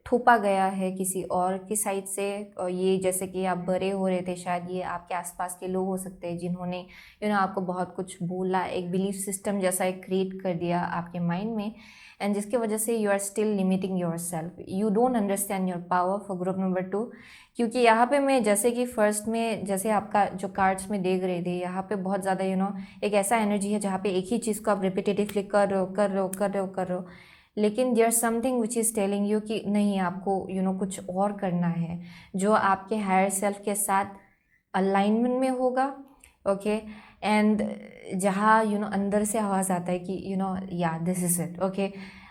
थोपा गया है किसी और की साइड से। और ये जैसे कि आप बड़े हो रहे थे, शायद ये आपके आसपास के लोग हो सकते हैं जिन्होंने आपको बहुत कुछ बोला, एक बिलीफ सिस्टम जैसा एक क्रिएट कर दिया आपके माइंड में एंड जिसकी वजह से you are still limiting yourself, you don't understand your power. For group number 2, क्योंकि यहाँ पे मैं जैसे कि फर्स्ट में जैसे आपका जो कार्ड्स में देख रहे थे, यहाँ पे बहुत ज़्यादा एक ऐसा एनर्जी है जहाँ पे एक ही चीज़ को आप रिपीटेटिवली कर रहे हो, लेकिन there something which is telling you कि नहीं, आपको कुछ और करना है जो आपके हायर सेल्फ के साथ अलाइनमेंट में होगा ओके। एंड जहाँ अंदर से आवाज़ आता है कि या दिस इज़ इट ओके।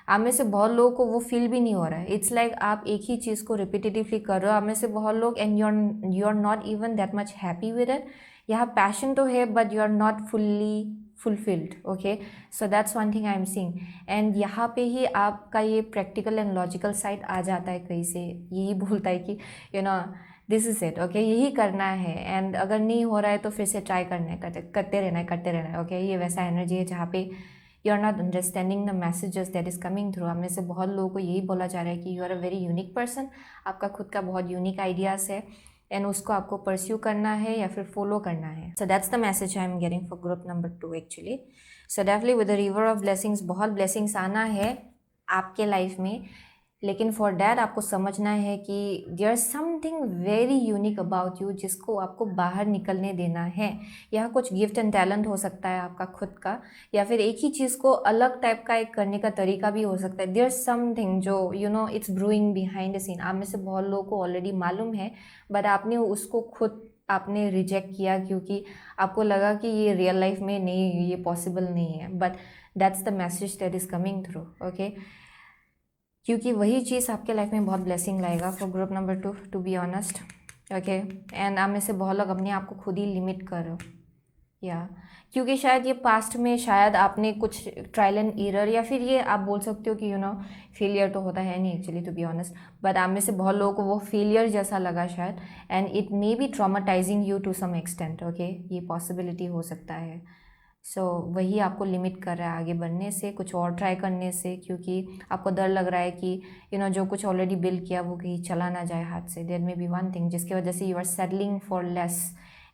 आप में से बहुत लोगों को वो फील भी नहीं हो रहा है। इट्स लाइक आप एक ही चीज़ को रिपीटेटिवली कर रहे हो, आप में से बहुत लोग, and you are not even that much happy with it. यहाँ पैशन तो है but you are not fully fulfilled okay. So that's one thing I am seeing. And यहाँ पे ही आपका ये प्रैक्टिकल एंड लॉजिकल साइड आ जाता है, कहीं से यही बोलता है कि दिस इज़ इट ओके, यही करना है एंड अगर नहीं हो रहा है तो फिर से ट्राई करते रहना है ओके। ये वैसा एनर्जी है जहाँ पे you are not understanding the messages that is coming through. आप में से बहुत लोगों को यही बोला जा रहा है कि you are a very unique person, आपका खुद का बहुत यूनिक आइडियाज़ है एंड उसको आपको परस्यू करना है या फिर फॉलो करना है। So that's the message I am getting for group number 2 actually. So definitely with the river of blessings, बहुत ब्लेसिंग्स आना है आपके लाइफ में, लेकिन फॉर डैट आपको समझना है कि there is something very unique about you जिसको आपको बाहर निकलने देना है। यह कुछ गिफ्ट एंड टैलेंट हो सकता है आपका खुद का, या फिर एक ही चीज़ को अलग टाइप का एक करने का तरीका भी हो सकता है। देयर इज समथिंग जो it's brewing behind the scene. आप में से बहुत लोगों को ऑलरेडी मालूम है, बट आपने उसको खुद आपने रिजेक्ट किया क्योंकि आपको लगा कि ये रियल लाइफ में नहीं, ये पॉसिबल नहीं है। But that's the message that is coming through, okay. क्योंकि वही चीज़ आपके लाइफ में बहुत ब्लेसिंग लाएगा for group number 2, to be honest, okay. And आप में से बहुत लोग अपने आप को खुद ही लिमिट कर रहे हो, या क्योंकि शायद ये पास्ट में शायद आपने कुछ ट्रायल एंड एरर, या फिर ये आप बोल सकते हो कि फेलियर तो होता है नहीं actually, to be honest, but आप में से बहुत लोगों को वो फेलियर जैसा लगा शायद, and it may be traumatizing you to some extent, okay. ये पॉसिबिलिटी हो सकता है। सो वही आपको लिमिट कर रहा है आगे बढ़ने से, कुछ और ट्राई करने से, क्योंकि आपको डर लग रहा है कि जो कुछ ऑलरेडी बिल्ड किया वो कहीं चला ना जाए हाथ से। There may be one thing जिसकी वजह से you are settling for less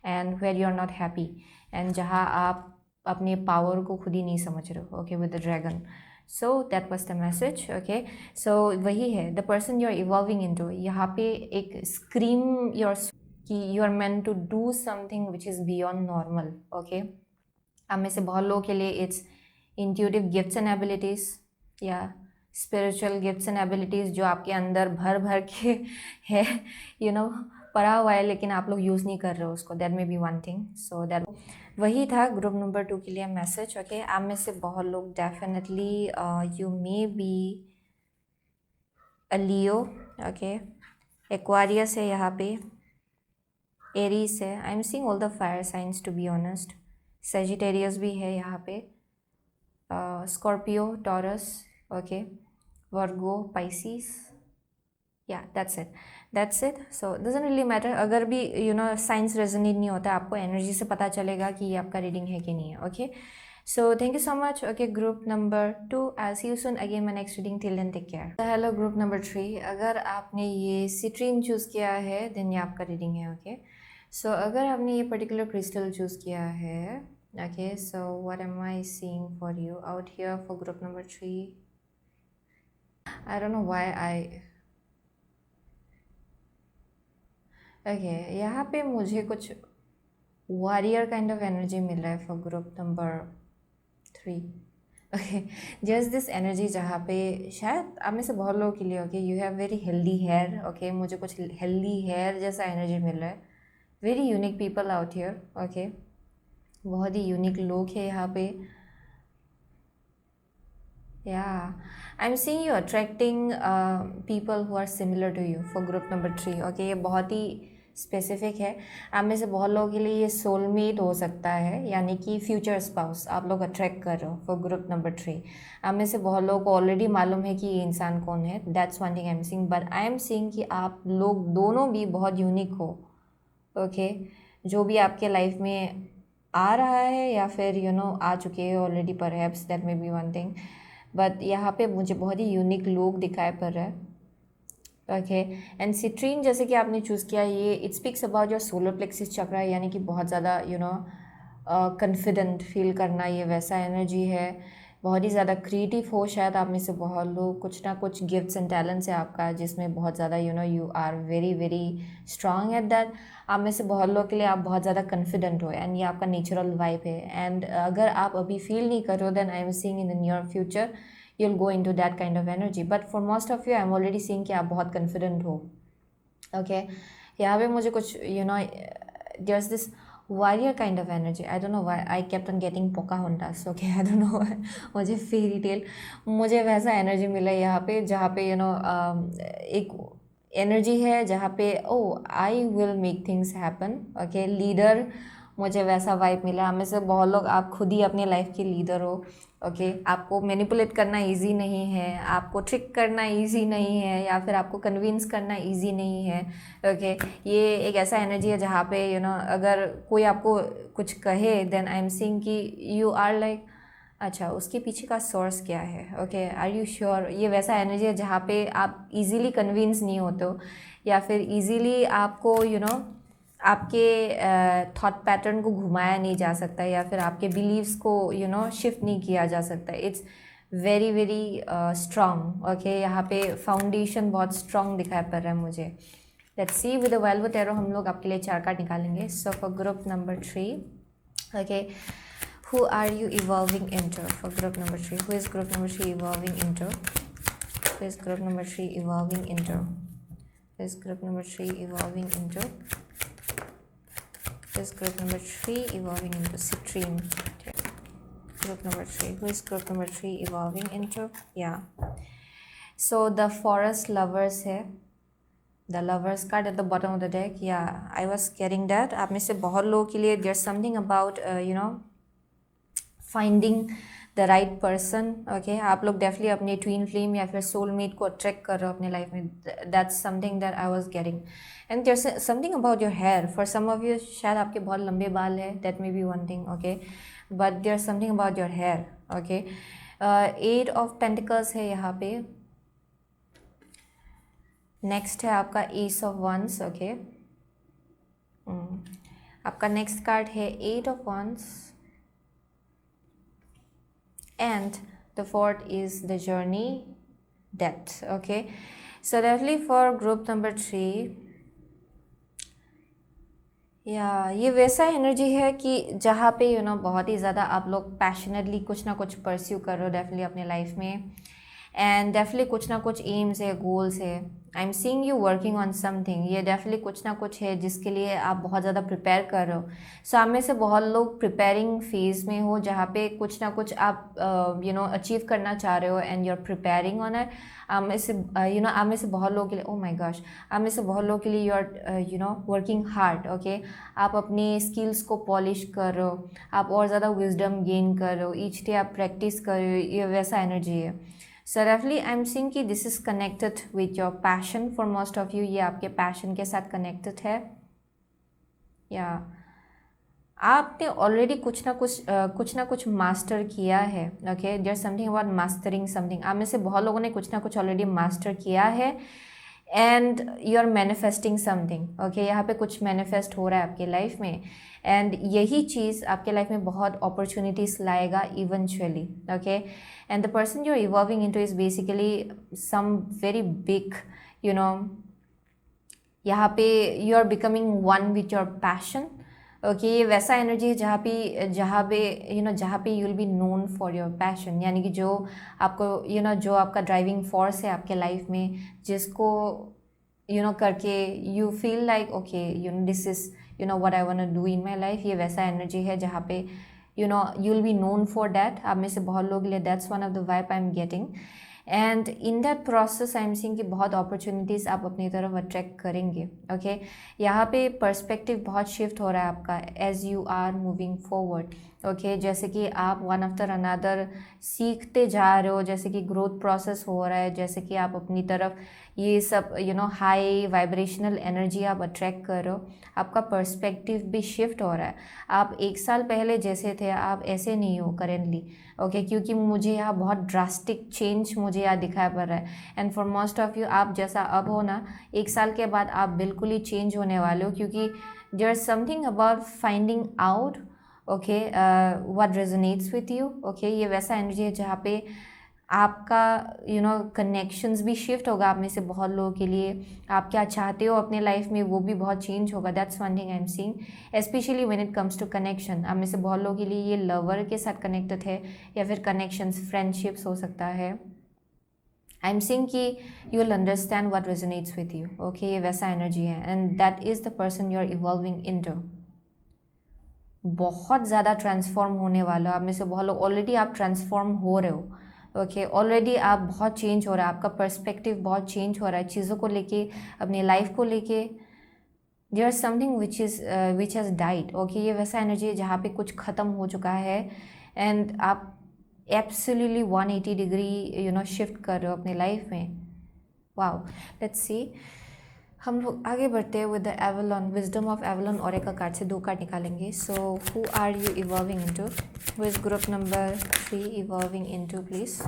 and where you are not happy, and जहाँ आप अपने पावर को खुद ही नहीं समझ रहे हो, okay, with the dragon. So that was the message, okay. So वही है the person you are evolving into. यहाँ पे एक स्क्रीम योर कि you are meant to do something which is beyond normal, okay. आप में से बहुत लोगों के लिए it's intuitive gifts and abilities या स्पिरिचुअल गिफ्ट्स एंड एबिलिटीज़ जो आपके अंदर भर भर के है, पड़ा हुआ है, लेकिन आप लोग यूज़ नहीं कर रहे हो उसको। That may be one thing. So that वही था ग्रुप नंबर 2 के लिए मैसेज, ओके। आप में से बहुत लोग definitely you may be a Leo, okay, Aquarius है यहाँ पे, एरीज है। I am seeing all the fire signs to be honest. Sagittarius भी है यहाँ पे, Scorpio, Taurus, okay, Virgo, Pisces, yeah that's it. So doesn't really matter, अगर भी साइंस रेजोनेट नहीं होता, आपको एनर्जी से पता चलेगा कि ये आपका रीडिंग है कि नहीं है, okay. So thank you so much, okay. Group number 2, I see you soon again my next reading, till then take care. Hello group number 3, अगर आपने ये सिट्रीन चूज़ किया है देन ये आपका रीडिंग है, ओके। सो अगर आपने ये पर्टिकुलर क्रिस्टल चूज़ किया है, okay, so what am I seeing for you out here for group number 3? I don't know why okay, यहाँ पे मुझे कुछ वॉरियर काइंड ऑफ एनर्जी मिल रहा है for group number 3, okay. Just this energy जहाँ पे शायद आप में से बहुत लोगों के लिए, okay, you have very healthy hair, okay. मुझे कुछ हेल्दी हेयर जैसा एनर्जी मिल रहा है। Very unique people out here, okay. बहुत ही यूनिक लोग हैं यहाँ पे, yeah I am seeing you attracting people who are similar to you for group number 3, okay. ये बहुत ही स्पेसिफिक है। आप में से बहुत लोगों के लिए ये सोलमेट हो सकता है, यानी कि फ्यूचर स्पाउस आप लोग अट्रैक्ट कर रहे हो फॉर ग्रुप नंबर 3। आप में से बहुत लोगों को ऑलरेडी मालूम है कि ये इंसान कौन है, that's one thing I am seeing, but I am seeing कि आप लोग दोनों भी बहुत यूनिक हो, ओके। जो भी आपके लाइफ में आ रहा है या फिर आ चुके हैं already, perhaps that may be one thing, but यहाँ पे मुझे बहुत ही यूनिक लोग दिखाई पड़ रहा है, ओके। एंड सिट्रीन जैसे कि आपने चूज़ किया, ये it speaks about your solar plexus chakra, यानी कि बहुत ज़्यादा कॉन्फिडेंट फील करना, ये वैसा एनर्जी है। बहुत ही ज़्यादा क्रिएटिव हो शायद आप में से बहुत लोग, कुछ ना कुछ गिफ्ट्स एंड टैलेंट्स है आपका जिसमें बहुत ज़्यादा you are very very strong at that. आप में से बहुत लोग के लिए आप बहुत ज़्यादा कॉन्फिडेंट हो, एंड ये आपका नेचुरल वाइब है। एंड अगर आप अभी फील नहीं कर रहे हो, then I am seeing in the near future you'll go into that kind of energy, but for most of you I'm already seeing कि आप बहुत confident हो, okay। यहाँ पे मुझे कुछ there's this warrior kind of energy, I don't know why I kept on getting Pocahontas, okay, I don't know why मुझे fairy tale, मुझे वैसा energy मिला यहाँ पे जहाँ पे एक एनर्जी है जहाँ पे I will make things happen, okay. Leader, मुझे वैसा वाइब मिला। हमें से बहुत लोग आप खुद ही अपने लाइफ के लीडर हो, ओके। आपको मैनिपुलेट करना इजी नहीं है, आपको ट्रिक करना इजी नहीं है, या फिर आपको कन्विंस करना इजी नहीं है, ओके। ये एक ऐसा एनर्जी है जहाँ पे अगर कोई आपको कुछ कहे, देन आई एम सीइंग कि यू आर लाइक अच्छा, उसके पीछे का सोर्स क्या है? ओके, आर यू श्योर ये वैसा एनर्जी है जहाँ पे आप इजीली कन्विंस नहीं होते हो, या फिर इजीली आपको आपके थॉट पैटर्न को घुमाया नहीं जा सकता, या फिर आपके बिलीव्स को शिफ्ट नहीं किया जा सकता? It's very very strong. Okay, यहाँ पे फाउंडेशन बहुत स्ट्रॉन्ग दिखाई पड़ रहा है मुझे। Let's see with the velvet arrow हम लोग आपके लिए 4 कार्ड निकालेंगे। सो for group number 3, okay, who are you evolving into? For group number 3, who is group number 3 evolving into? Who is group number 3 evolving into? Who is group number 3 evolving into? Who is group number 3 evolving into? Citrine. Group number 3. Who is group number 3 evolving into? Yeah. So the forest lovers है. The lovers card at the bottom of the deck. Yeah, I was getting that. आप में से बहुत लोगों के लिए there's something about finding the right person. Okay, आप लोग डेफिनेटली अपने ट्विन फ्लेम या फिर सोलमेट को अट्रैक्ट कर रहे हो अपने लाइफ में। That's something that I was getting. And there something about your hair. For some of you शायद आपके बहुत लंबे बाल है, that may be one thing. Okay, but there something about your hair. Okay, 8 of pentacles है यहाँ पे। नेक्स्ट है आपका एस ऑफ वंस। ओके, आपका नेक्स्ट कार्ड है 8 of wands, and the fourth is the journey depth. Okay, so definitely for group number 3, या ये वैसा एनर्जी है कि जहाँ पे बहुत ही ज़्यादा आप लोग पैशनेटली कुछ ना कुछ परस्यू कर रहे हो डेफिनेटली अपने लाइफ में, एंड डेफिनेटली कुछ ना कुछ एम्स है, गोल्स है। I am seeing you working on something. ये डेफिनेटली कुछ ना कुछ है जिसके लिए आप बहुत ज़्यादा प्रिपेयर कर रहे हो। सो आप में से बहुत लोग प्रिपेयरिंग फेज में हो जहाँ पे कुछ ना कुछ आप अचीव करना चाह रहे हो, and you are preparing on it. आप में से आप में से बहुत लोगों के लिए, ओ माई गॉश, आप में से बहुत लोगों के लिए you are working hard. Okay, आप अपने स्किल्स को पॉलिश कर रहे हो, आप और ज़्यादा विजडम गेन कर रहे हो, ईच डे आप प्रैक्टिस कर रहे हो। ये वैसा एनर्जी है। So definitely I am seeing कि this is connected with your passion for most of you. ये आपके पैशन के साथ कनेक्टेड है, या आपने ऑलरेडी कुछ ना कुछ मास्टर किया है। Okay, there something about mastering something. आप में से बहुत लोगों ने कुछ ना कुछ ऑलरेडी मास्टर किया है, and you are manifesting something. Okay, यहाँ पे कुछ मैनिफेस्ट हो रहा है आपके लाइफ में, एंड यही चीज़ आपके लाइफ में बहुत अपॉर्चुनिटीज लाएगा eventually. Okay, and the person you are evolving into is basically some very big यहाँ पे you are becoming one with your passion. Okay, ये वैसा एनर्जी है जहाँ पे you will be known for your passion, यानी कि जो आपको जो आपका ड्राइविंग फोर्स है आपके लाइफ में, जिसको करके you feel like okay this is what I want to do in my life. ये वैसा एनर्जी है जहाँ पे you will be known for that. आप में से बहुत लोग लिए that's one of the vibe I am getting, and in that process I am seeing कि बहुत अपॉर्चुनिटीज़ आप अपनी तरफ अट्रैक्ट करेंगे। ओके, यहाँ पे पर्सपेक्टिव बहुत शिफ्ट हो रहा है आपका as you are moving forward. Okay, जैसे कि आप वन आफ्टर अनदर सीखते जा रहे हो, जैसे कि ग्रोथ प्रोसेस हो रहा है, जैसे कि आप अपनी तरफ ये सब हाई वाइब्रेशनल एनर्जी आप अट्रैक्ट कर रहे हो। आपका पर्सपेक्टिव भी शिफ्ट हो रहा है। आप 1 साल पहले जैसे थे आप ऐसे नहीं हो करेंटली। ओके, क्योंकि मुझे यहाँ बहुत ड्रास्टिक चेंज मुझे यहाँ दिखाई पड़ रहा है, and for most of you आप जैसा अब हो ना, 1 साल के बाद आप बिल्कुल ही चेंज होने वाले हो, क्योंकि there is something about finding out okay what resonates with you. Okay, ये वैसा एनर्जी है जहाँ पे आपका कनेक्शंस भी शिफ्ट होगा। आप में से बहुत लोगों के लिए आप क्या चाहते हो अपने लाइफ में वो भी बहुत चेंज होगा। That's one thing I am seeing, specially when it comes to connection. आप में से बहुत लोगों के लिए ये लवर के साथ कनेक्टेड है, या फिर कनेक्शंस फ्रेंडशिप्स हो सकता है। आई एम सीइंग कि you will understand what resonates with you. Okay, ये वैसा एनर्जी है, and that is the person you are evolving into. बहुत ज़्यादा ट्रांसफॉर्म होने वाला हो। आप में से बहुत लोग ऑलरेडी आप ट्रांसफॉर्म हो रहे हो। ओके, ऑलरेडी आप बहुत चेंज हो रहा है, आपका पर्सपेक्टिव बहुत चेंज हो रहा है चीज़ों को लेके, अपनी लाइफ को लेके। There is something which has died. Okay, ये वैसा एनर्जी है जहाँ पे कुछ ख़त्म हो चुका है, एंड आप एब्सोल्युटली 180 डिग्री शिफ्ट कर रहे हो अपनी लाइफ में। Wow, let's see. हम लोग आगे बढ़ते हैं with the Avalon wisdom of Avalon oracle card से 2 कार्ड निकालेंगे. So who are you evolving into? Who is group number 3 evolving into please?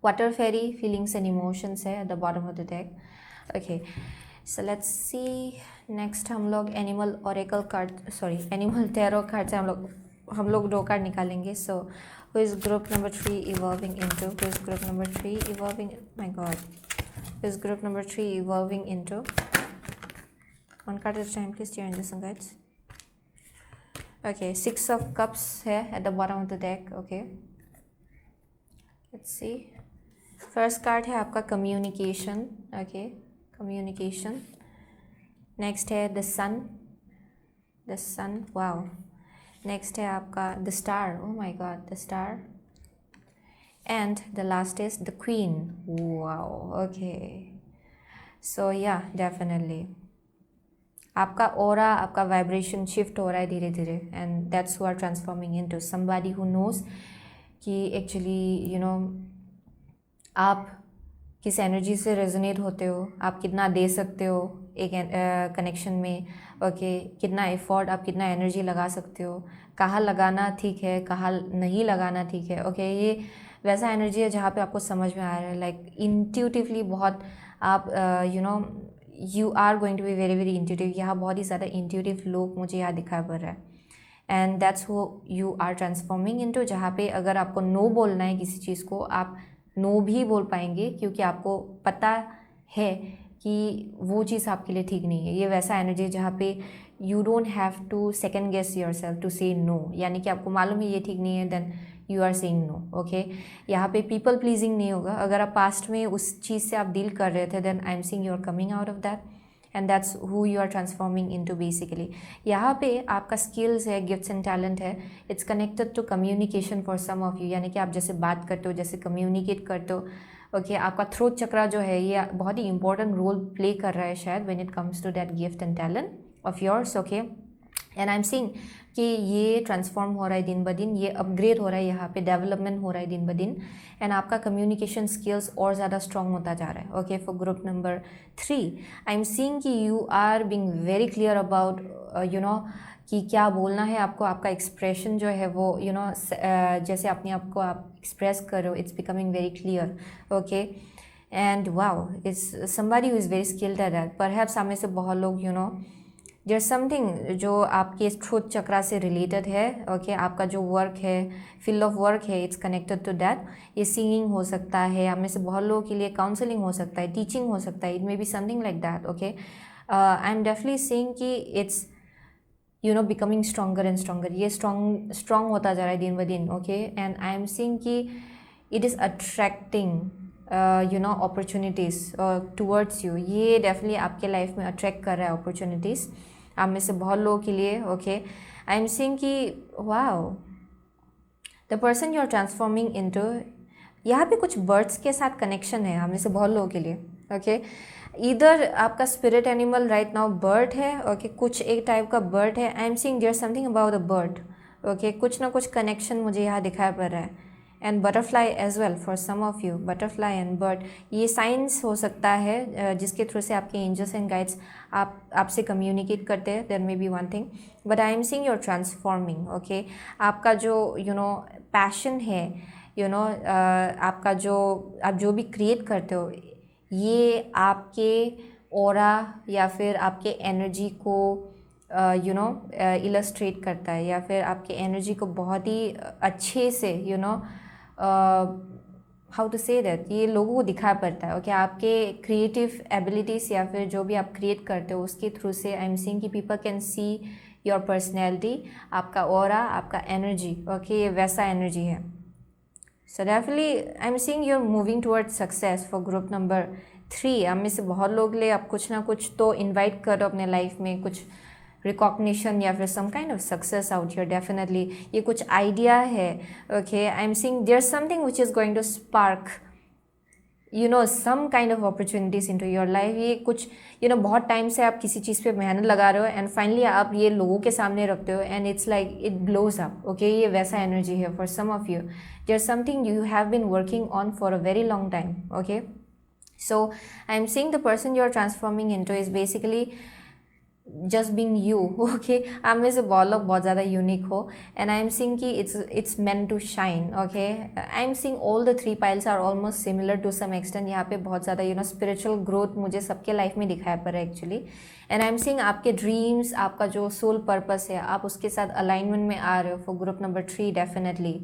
Water fairy feelings and emotions है at the bottom of the deck. Okay, so let's see. Next हम लोग animal oracle card, sorry animal tarot card से हम लोग 2 कार्ड निकालेंगे. So who is group number 3 evolving into? Who is group number 3 evolving? My God, is group number 3 evolving into? One card at a time, please, dear angels and guides. Okay, 6 of cups here at the bottom of the deck. Okay, let's see. First card है आपका communication. Okay, communication. Next है the sun. The sun, wow. Next है आपका the star. Oh my god, the star. And the last is the queen. Wow, okay. So yeah, definitely आपका aura, आपका vibration shift हो रहा है धीरे धीरे, and that's who are transforming into somebody who knows कि actually you know आप किस एनर्जी से रेजोनेट होते हो, आप कितना दे सकते हो एक कनेक्शन में. ओके, कितना एफर्ट, आप कितना एनर्जी लगा सकते हो, कहाँ लगाना ठीक है, कहाँ नहीं लगाना ठीक है. ओके, ये वैसा एनर्जी है जहाँ पे आपको समझ में आ रहा है, लाइक इंट्यूटिवली बहुत आप you are going to be very very intuitive. यहाँ बहुत ही ज़्यादा इंट्यूटिव लोग मुझे यहाँ दिखाई पड़ रहा है, and that's who you are transforming into. जहाँ पे अगर आपको नो बोलना है किसी चीज़ को, आप नो भी बोल पाएंगे क्योंकि आपको पता है कि वो चीज़ आपके लिए ठीक नहीं है. ये वैसा एनर्जी जहाँ पे you don't have to second guess yourself to say no, यानी कि आपको मालूम है ये ठीक नहीं है, then you are saying no. Okay, यहाँ पे पीपल प्लीजिंग नहीं होगा. अगर आप पास्ट में उस चीज़ से आप डील कर रहे थे, then I am seeing you are coming out of that, and that's who you are transforming into basically. यहाँ पे आपका स्किल्स है, गिफ्ट्स एंड टैलेंट है. It's connected to communication for some of you, यानी कि आप जैसे बात करते हो, जैसे कम्युनिकेट करते हो. ओके, आपका थ्रोट चक्रा जो है ये बहुत ही इंपॉर्टेंट रोल प्ले कर रहा है शायद when it comes to that gift and talent of yours. Okay, and I am seeing कि ये ट्रांसफॉर्म हो रहा है दिन ब दिन, ये अपग्रेड हो रहा है, यहाँ पे डेवलपमेंट हो रहा है दिन ब दिन, एंड आपका कम्युनिकेशन स्किल्स और ज़्यादा स्ट्रॉन्ग होता जा रहा है. Okay, for group number 3 I am seeing कि you are being very clear about you know कि क्या बोलना है आपको. आपका एक्सप्रेशन जो है वो यू नो जैसे अपने आप को आप एक्सप्रेस करो, it's becoming very clear. Okay, and wow, it's somebody who is very skilled at that. Perhaps आप में से बहुत लोग यू नो देयर समथिंग जो आपके थ्रोट चक्रा से रिलेटेड है. ओके, आपका जो वर्क है, फील्ड ऑफ वर्क है, इट्स कनेक्टेड टू दैट. ये सिंगिंग हो सकता है, आप में से बहुत लोगों के लिए काउंसलिंग हो सकता है, टीचिंग हो सकता है, it may be something like that. Okay, I am definitely seeing कि it's you know becoming stronger and stronger. ये स्ट्रॉन्ग होता जा रहा है दिन ब दिन. Okay, and I am seeing कि it is attracting you know opportunities towards you. ये डेफिनेटली आपके लाइफ में अट्रैक्ट कर रहा है अपॉर्चुनिटीज़ आप में से बहुत लोगों के लिए. ओके, आई एम सीइंग कि wow, the person you are transforming into, यहाँ पे कुछ बर्ड्स के साथ कनेक्शन है आप में से बहुत लोगों के लिए. ओके, इधर आपका spirit animal right now bird है. ओके, कुछ एक टाइप का बर्ड है. I am seeing there something about the bird. Okay, कुछ ना कुछ कनेक्शन मुझे यहाँ दिखाई पड़ रहा है. And butterfly as well for some of you, butterfly and bird. ये साइंस हो सकता है जिसके थ्रू से आपके एंजल्स एंड गाइड्स आपसे कम्युनिकेट करते हैं. There may be one thing, but I am seeing you're transforming. Okay, आपका जो यू नो पैशन है, यू नो आपका जो आप जो भी क्रिएट करते हो, ये आपके ऑरा या फिर आपके एनर्जी को यू नो इलस्ट्रेट करता है, या फिर आपके एनर्जी को बहुत ही अच्छे से you know how to say that ये लोगों को दिखा पड़ता है. ओके, आपके क्रिएटिव एबिलिटीज़ या फिर जो भी आप क्रिएट करते हो उसके थ्रू से आई एम सीइंग कि people can see your personality, आपका ऑरा, आपका एनर्जी. ओके, ये वैसा एनर्जी है. So definitely I am seeing you are moving towards success for group number 3. आप में से बहुत लोग ले आप कुछ ना कुछ तो इन्वाइट करो अपने लाइफ में, कुछ रिकॉग्निशन या फिर some kind of success out here. Definitely ये कुछ आइडिया है. Okay, I am seeing there something which is going to spark you know some kind of opportunities into your life. ये कुछ यू नो बहुत टाइम से आप किसी चीज़ पे मेहनत लगा रहे हो, एंड फाइनली आप ये लोगों के सामने रखते हो, and it's like it blows up. Okay, ये वैसा एनर्जी है for some of you. There something you have been working on for a very long time. Okay, So I'm seeing the person you're transforming into is basically just being you. Okay, आप में से बहुत लोग बहुत ज़्यादा यूनिक हो, and I'm seeing कि it's meant to shine. Okay, I'm seeing all the three piles are almost similar to some extent. यहाँ पे बहुत ज़्यादा spiritual growth मुझे सबके लाइफ में दिखाया पर एक्चुअली, and I'm seeing आपके ड्रीम्स, आपका जो सोल पर्पस है, आप उसके साथ अलाइनमेंट में आ रहे हो फॉर ग्रुप नंबर 3 डेफिनेटली.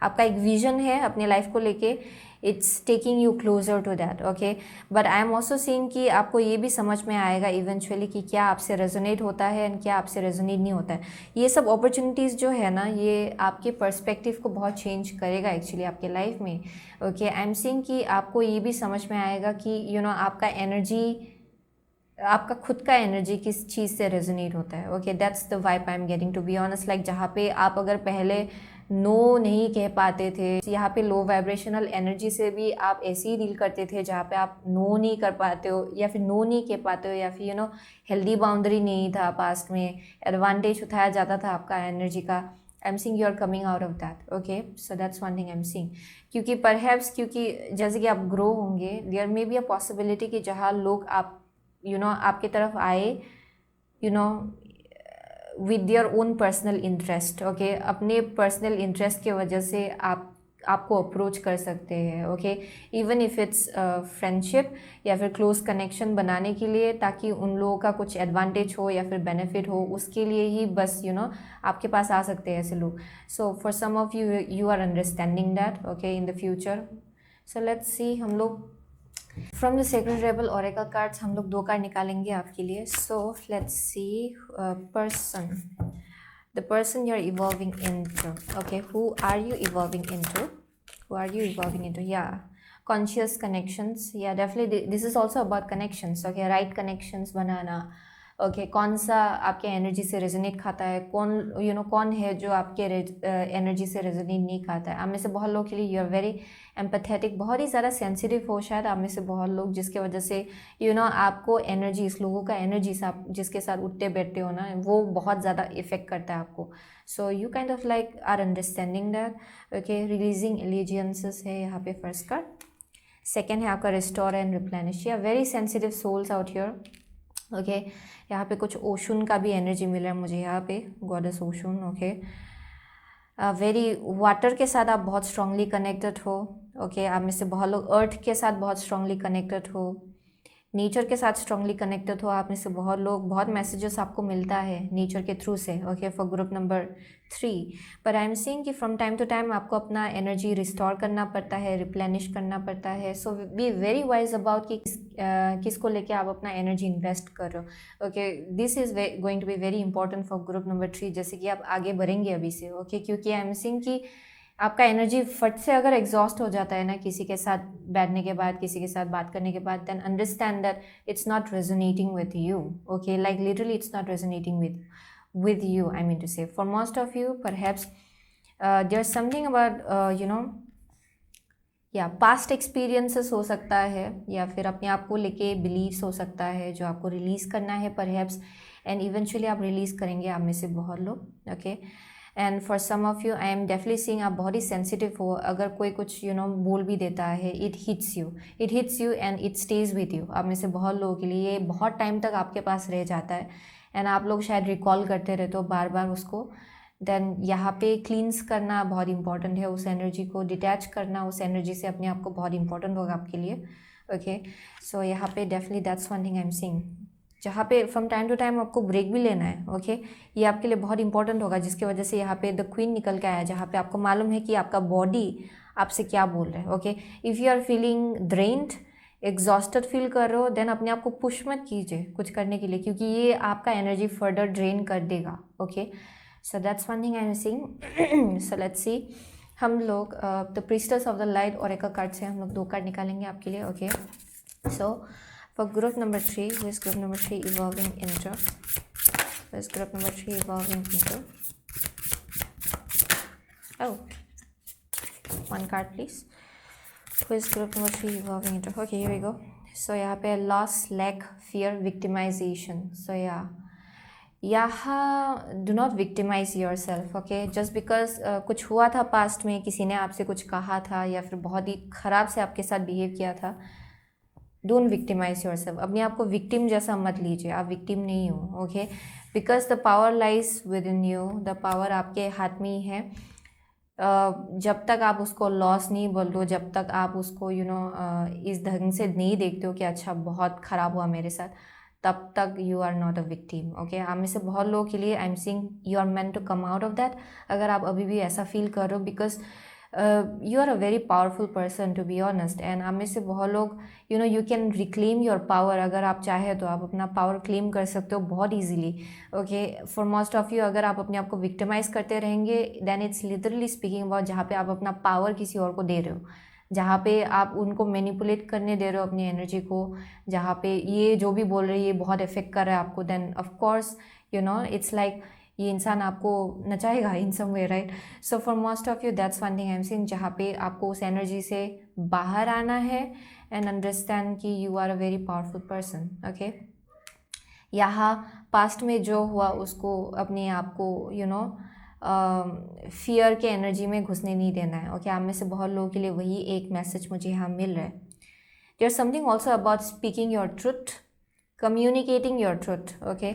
आपका एक विजन है अपने लाइफ को लेके, it's taking you closer to that. Okay, but I am also seeing कि आपको ये भी समझ में आएगा इवेंचुअली कि क्या आपसे रेजोनेट होता है एंड क्या आपसे रेजोनेट नहीं होता है. ये सब अपॉर्चुनिटीज़ जो है ना, ये आपके पर्सपेक्टिव को बहुत चेंज करेगा एक्चुअली आपके लाइफ में. ओके, आई एम सीइंग कि आपको ये भी समझ में आएगा कि आपका एनर्जी, आपका खुद का एनर्जी किस चीज़ से रेजोनेट होता है. Okay, that's the vibe I am getting to be honest. Like जहाँ पे आप अगर पहले नो नहीं कह पाते थे, यहाँ पे लो वाइब्रेशनल एनर्जी से भी आप ऐसे ही डील करते थे जहाँ पे आप नो नहीं कर पाते हो या फिर नो नहीं कह पाते हो, या फिर हेल्दी बाउंड्री नहीं था पास्ट में, एडवांटेज उठाया जाता था आपका एनर्जी का. I am seeing you are coming out of that. Okay, so that's one thing I am seeing. क्योंकि जैसे कि आप ग्रो होंगे, there may be a possibility कि जहाँ लोग आप आपके तरफ आए with your own personal interest. Okay, अपने पर्सनल इंटरेस्ट की वजह से आपको अप्रोच कर सकते हैं. Okay, even if it's friendship या फिर क्लोज कनेक्शन बनाने के लिए, ताकि उन लोगों का कुछ एडवांटेज हो या फिर बेनिफिट हो, उसके लिए ही बस आपके पास आ सकते हैं ऐसे लोग. So for some of you are understanding that. Okay, in the future. So let's see, हम लोग from the Sacred Rebel Oracle cards हम लोग 2 कार्ड निकालेंगे आपके लिए. So let's see, person, the person you are evolving into. Okay, who are you evolving into? या कॉन्शियस कनेक्शंस, या definitely this is also about connections. Okay, right connections बनाना. ओके, कौन सा आपके एनर्जी से रेजोनेट खाता है, कौन है जो आपके एनर्जी से रेजोनेट नहीं खाता है. आप में से बहुत लोग के लिए यू आर वेरी एम्पैथेटिक, बहुत ही ज़्यादा सेंसिटिव हो शायद आप में से बहुत लोग, जिसके वजह से आपको एनर्जी, इस लोगों का एनर्जी से आप जिसके साथ उठते बैठते हो ना, वो बहुत ज़्यादा इफेक्ट करता है आपको. So you kind of like are understanding that. Okay, releasing allegiances है यहाँ पे फर्स्ट कार्ड. सेकेंड है आपका रिस्टोर एंड रिप्लेनिश. या very sensitive souls out here. Okay, यहाँ पे कुछ ओशन का भी एनर्जी मिल रहा है मुझे यहाँ पे, goddess ocean. Okay, very water के साथ आप बहुत स्ट्रांगली कनेक्टेड हो. ओके, आप में से बहुत लोग अर्थ के साथ बहुत स्ट्रांगली कनेक्टेड हो, नेचर के साथ स्ट्रांगली कनेक्टेड हो. आप में से बहुत लोग, बहुत मैसेजेस आपको मिलता है नेचर के थ्रू से. Okay, for group number 3. पर आई एम सीइंग कि फ्रॉम टाइम टू टाइम आपको अपना एनर्जी रिस्टोर करना पड़ता है, रिप्लेनिश करना पड़ता है. सो बी वेरी वाइज अबाउट कि किसको लेके आप अपना एनर्जी इन्वेस्ट कर रहे हो. Okay, this is going to be very important for group number 3, जैसे कि आप आगे बढ़ेंगे अभी से. ओके, क्योंकि आई एम सीइंग कि आपका एनर्जी फट से अगर एग्जॉस्ट हो जाता है ना किसी के साथ बैठने के बाद, किसी के साथ बात करने के बाद, then understand that it's not resonating with you. Okay, like literally it's not resonating with you, I mean to say. For most of you, perhaps there's something about या पास्ट एक्सपीरियंसेस हो सकता है, या फिर अपने आप को लेके बिलीव्स हो सकता है जो आपको रिलीज़ करना है परहैप्स, एंड इवेंचुअली आप रिलीज़ करेंगे आप में से बहुत लोग. Okay, and for some of you I am definitely seeing आप बहुत ही सेंसिटिव हो. अगर कोई कुछ बोल भी देता है, it hits you and it stage with you. आप में से बहुत लोगों के लिए ये बहुत टाइम तक आपके पास रह जाता है, एंड आप लोग शायद रिकॉल करते रहते हो बार बार उसको. देन यहाँ पे क्लींस करना बहुत इंपॉर्टेंट है, उस एनर्जी को डिटैच करना उस एनर्जी से अपने आप को बहुत इंपॉर्टेंट होगा आपके लिए. ओके, सो यहाँ पे definitely that's one thing I am seeing, जहाँ पे फ्रॉम टाइम टू टाइम आपको ब्रेक भी लेना है. ओके, ये आपके लिए बहुत इंपॉर्टेंट होगा, जिसकी वजह से यहाँ पे द क्वीन निकल के आया, जहाँ पे आपको मालूम है कि आपका बॉडी आपसे क्या बोल रहा है. Okay, if you are feeling drained, exhausted feel कर रहे हो, देन अपने आप को पुश मत कीजिए कुछ करने के लिए, क्योंकि ये आपका एनर्जी फर्दर ड्रेन कर देगा. Okay, so that's one thing I am seeing. So let's see, हम लोग the priestess of the light Oracle card से हम लोग 2 कार्ड निकालेंगे आपके लिए. Okay, so for group number 3, who is group number 3 evolving into? Who is group number 3 evolving into? Oh, one card please. Who is group number 3 evolving into? Okay, here we go. So यहाँ पे loss, lack, fear, victimization. So yeah, यहाँ do not victimize yourself. Okay, just because कुछ हुआ था पास्ट में, किसी ने आपसे कुछ कहा था या फिर बहुत ही ख़राब से आपके साथ बिहेव किया था, डोंट विक्टिमाइज योर सेल्फ, अपने आप को विक्टिम जैसा मत लीजिए, आप विक्टिम नहीं हो, okay. Because the power lies with in you, the power आपके हाथ में ही है। जब तक आप उसको लॉस नहीं बोल दो, जब तक आप उसको इस ढंग से नहीं देखते हो कि अच्छा बहुत ख़राब हुआ मेरे साथ, तब तक you are not a victim, okay. आप में से बहुत लोगों के लिए I am seeing you are meant to come out of that. अगर आप अभी भी ऐसा फील कर रहे हो, because you are a very powerful person to be honest, and आप में से बहुत लोग you can reclaim your power. अगर आप चाहे तो आप अपना पावर क्लेम कर सकते हो बहुत easily, okay. For most of you, अगर आप अपने आप को विक्टिमाइज करते रहेंगे, then it's literally speaking about जहाँ पे आप अपना पावर किसी और को दे रहे हो, जहाँ पे आप उनको मैनिपुलेट करने दे रहे हो अपनी एनर्जी को, जहाँ पे ये जो भी बोल रहे हैं ये बहुत इफेक्ट कर रहा है आपको, then of course it's like ये इंसान आपको नचाएगा in some way, right. So for most of you that's one thing I am seeing, जहाँ पे आपको उस एनर्जी से बाहर आना है एंड अंडरस्टैंड कि you are a very powerful person, okay. यहाँ पास्ट में जो हुआ उसको अपने आप को फियर के एनर्जी में घुसने नहीं देना है, ओके। आप में से बहुत लोगों के लिए वही एक मैसेज मुझे यहाँ मिल रहा है। There something also about speaking your truth, communicating your truth, okay.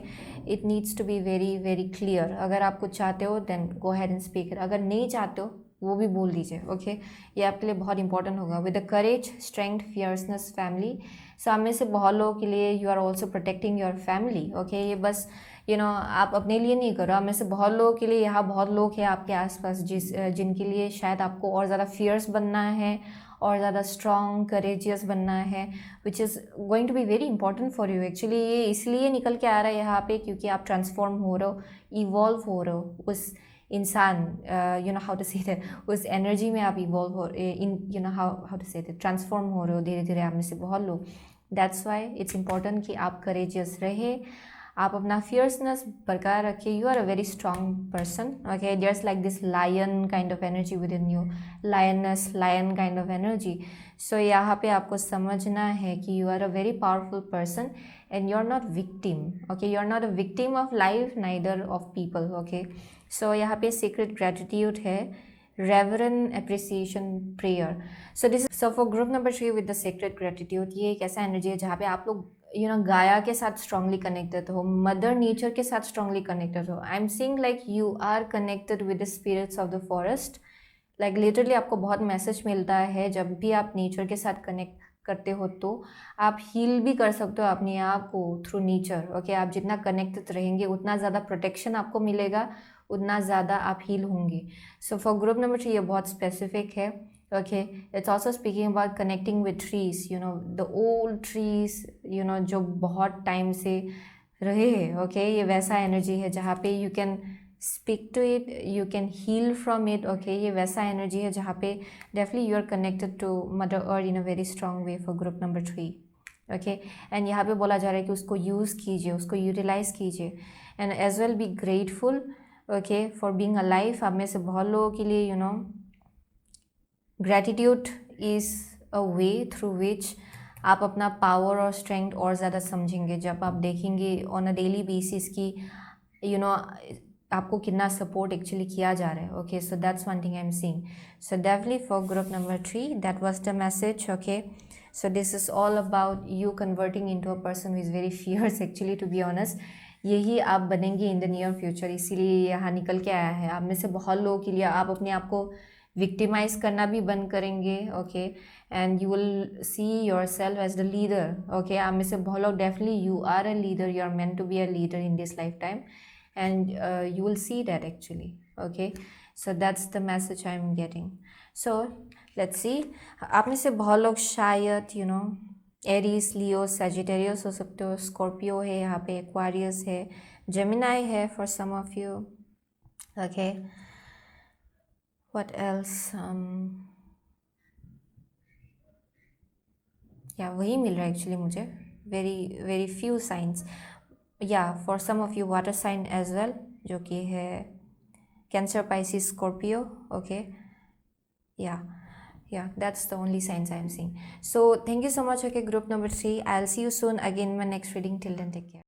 It needs to be very very clear. अगर आप कुछ चाहते हो then go ahead and speak it, अगर नहीं चाहते हो वो भी बोल दीजिए, ओके। ये आपके लिए बहुत इंपॉर्टेंट होगा। With the courage, strength, fierceness, family. सामने से बहुत लोगों के लिए you are also protecting your family, okay. ये बस आप अपने लिए नहीं करो, आप में से बहुत लोगों के लिए, यहाँ बहुत लोग हैं आपके आसपास जिनके लिए शायद आपको और ज़्यादा फियर्स बनना है और ज़्यादा स्ट्रॉन्ग करेजियस बनना है, which is going to be very important for you. Actually ये इसलिए निकल के आ रहा है यहाँ पे क्योंकि आप ट्रांसफॉर्म हो रहे हो, इवॉल्व हो रहे हो उस इंसान, हाउ टू से दैट, उस एनर्जी में आप इवॉल्व हो in how to say that, transform हो रहे हो धीरे धीरे आप में से बहुत लोग। दैट्स वाई इट्स इंपॉर्टेंट कि आप करेजियस रहे, आप अपना फियर्सनेस बरकरार रखिए। You are a very strong person, okay. There's like this lion kind of energy within you, lioness, lion kind of energy. So यहाँ पे आपको समझना है कि you are a very powerful person and you are not victim, okay. You are not a victim of life, neither of people, okay. So यहाँ पे सीक्रेट ग्रेटिट्यूड है, reverent appreciation prayer. So for group number 3 with the sacred gratitude, ये एक ऐसा एनर्जी है जहाँ पे आप लोग गाया के साथ स्ट्रांगली कनेक्टेड हो, मदर नेचर के साथ स्ट्रांगली कनेक्टेड हो। I am seeing like you are connected with the spirits of the forest, like literally आपको बहुत मैसेज मिलता है जब भी आप नेचर के साथ कनेक्ट करते हो, तो आप हील भी कर सकते हो अपने आप को थ्रू नेचर, ओके। आप जितना कनेक्टेड रहेंगे उतना ज़्यादा प्रोटेक्शन आपको मिलेगा, उतना ज़्यादा आप हील होंगे। सो फॉर ग्रुप नंबर 3 ये बहुत स्पेसिफिक है, okay. It's also speaking about connecting with trees, the old trees, जो बहुत टाइम से रहे हैं, ओके। ये वैसा एनर्जी है जहाँ पे you can speak to it, you can heal from it, okay. ये वैसा एनर्जी है जहाँ पे definitely you are connected to mother earth in a very strong way for group number 3, okay. And यहाँ पे बोला जा रहा है कि उसको यूज़ कीजिए, उसको यूटिलाइज कीजिए, and as well be grateful, okay, for being alive. आप में से बहुत लोगों के लिए gratitude is a way through which आप अपना पावर और स्ट्रेंथ और ज़्यादा समझेंगे जब आप देखेंगे ऑन अ डेली बेसिस की आपको कितना सपोर्ट एक्चुअली किया जा रहा है, okay. So that's one thing I am seeing. So definitely for group number 3 that was the message, okay. So this is all about you converting into a person who is very fierce, actually to be honest. यही आप बनेंगे इन द नियर फ्यूचर, इसीलिए यहाँ निकल के आया है। आप में से बहुत लोगों के लिए आप अपने आप को विक्टिमाइज करना भी बंद करेंगे, okay. And you will see yourself as the leader, okay. आप में से बहुत लोग definitely you are a leader, you are meant to be a leader in this lifetime, and you will see that actually, okay. So that's the message I'm getting. So let's see, आप में से बहुत लोग शायद एरीज, लियो, सजिटेरियस हो सकते हो, स्कॉर्पियो है यहाँ पे, एक्वारियस है, जेमिनाई है for some of you, okay. what else, या वही मिल रहा है एक्चुअली मुझे, वेरी वेरी फ्यू साइंस, या for some of you water sign as well, जो कि है Cancer, Pisces, Scorpio, okay. yeah that's the only signs I am seeing. So thank you so much, okay, group number 3. I'll see you soon again in my next reading. Till then, take care.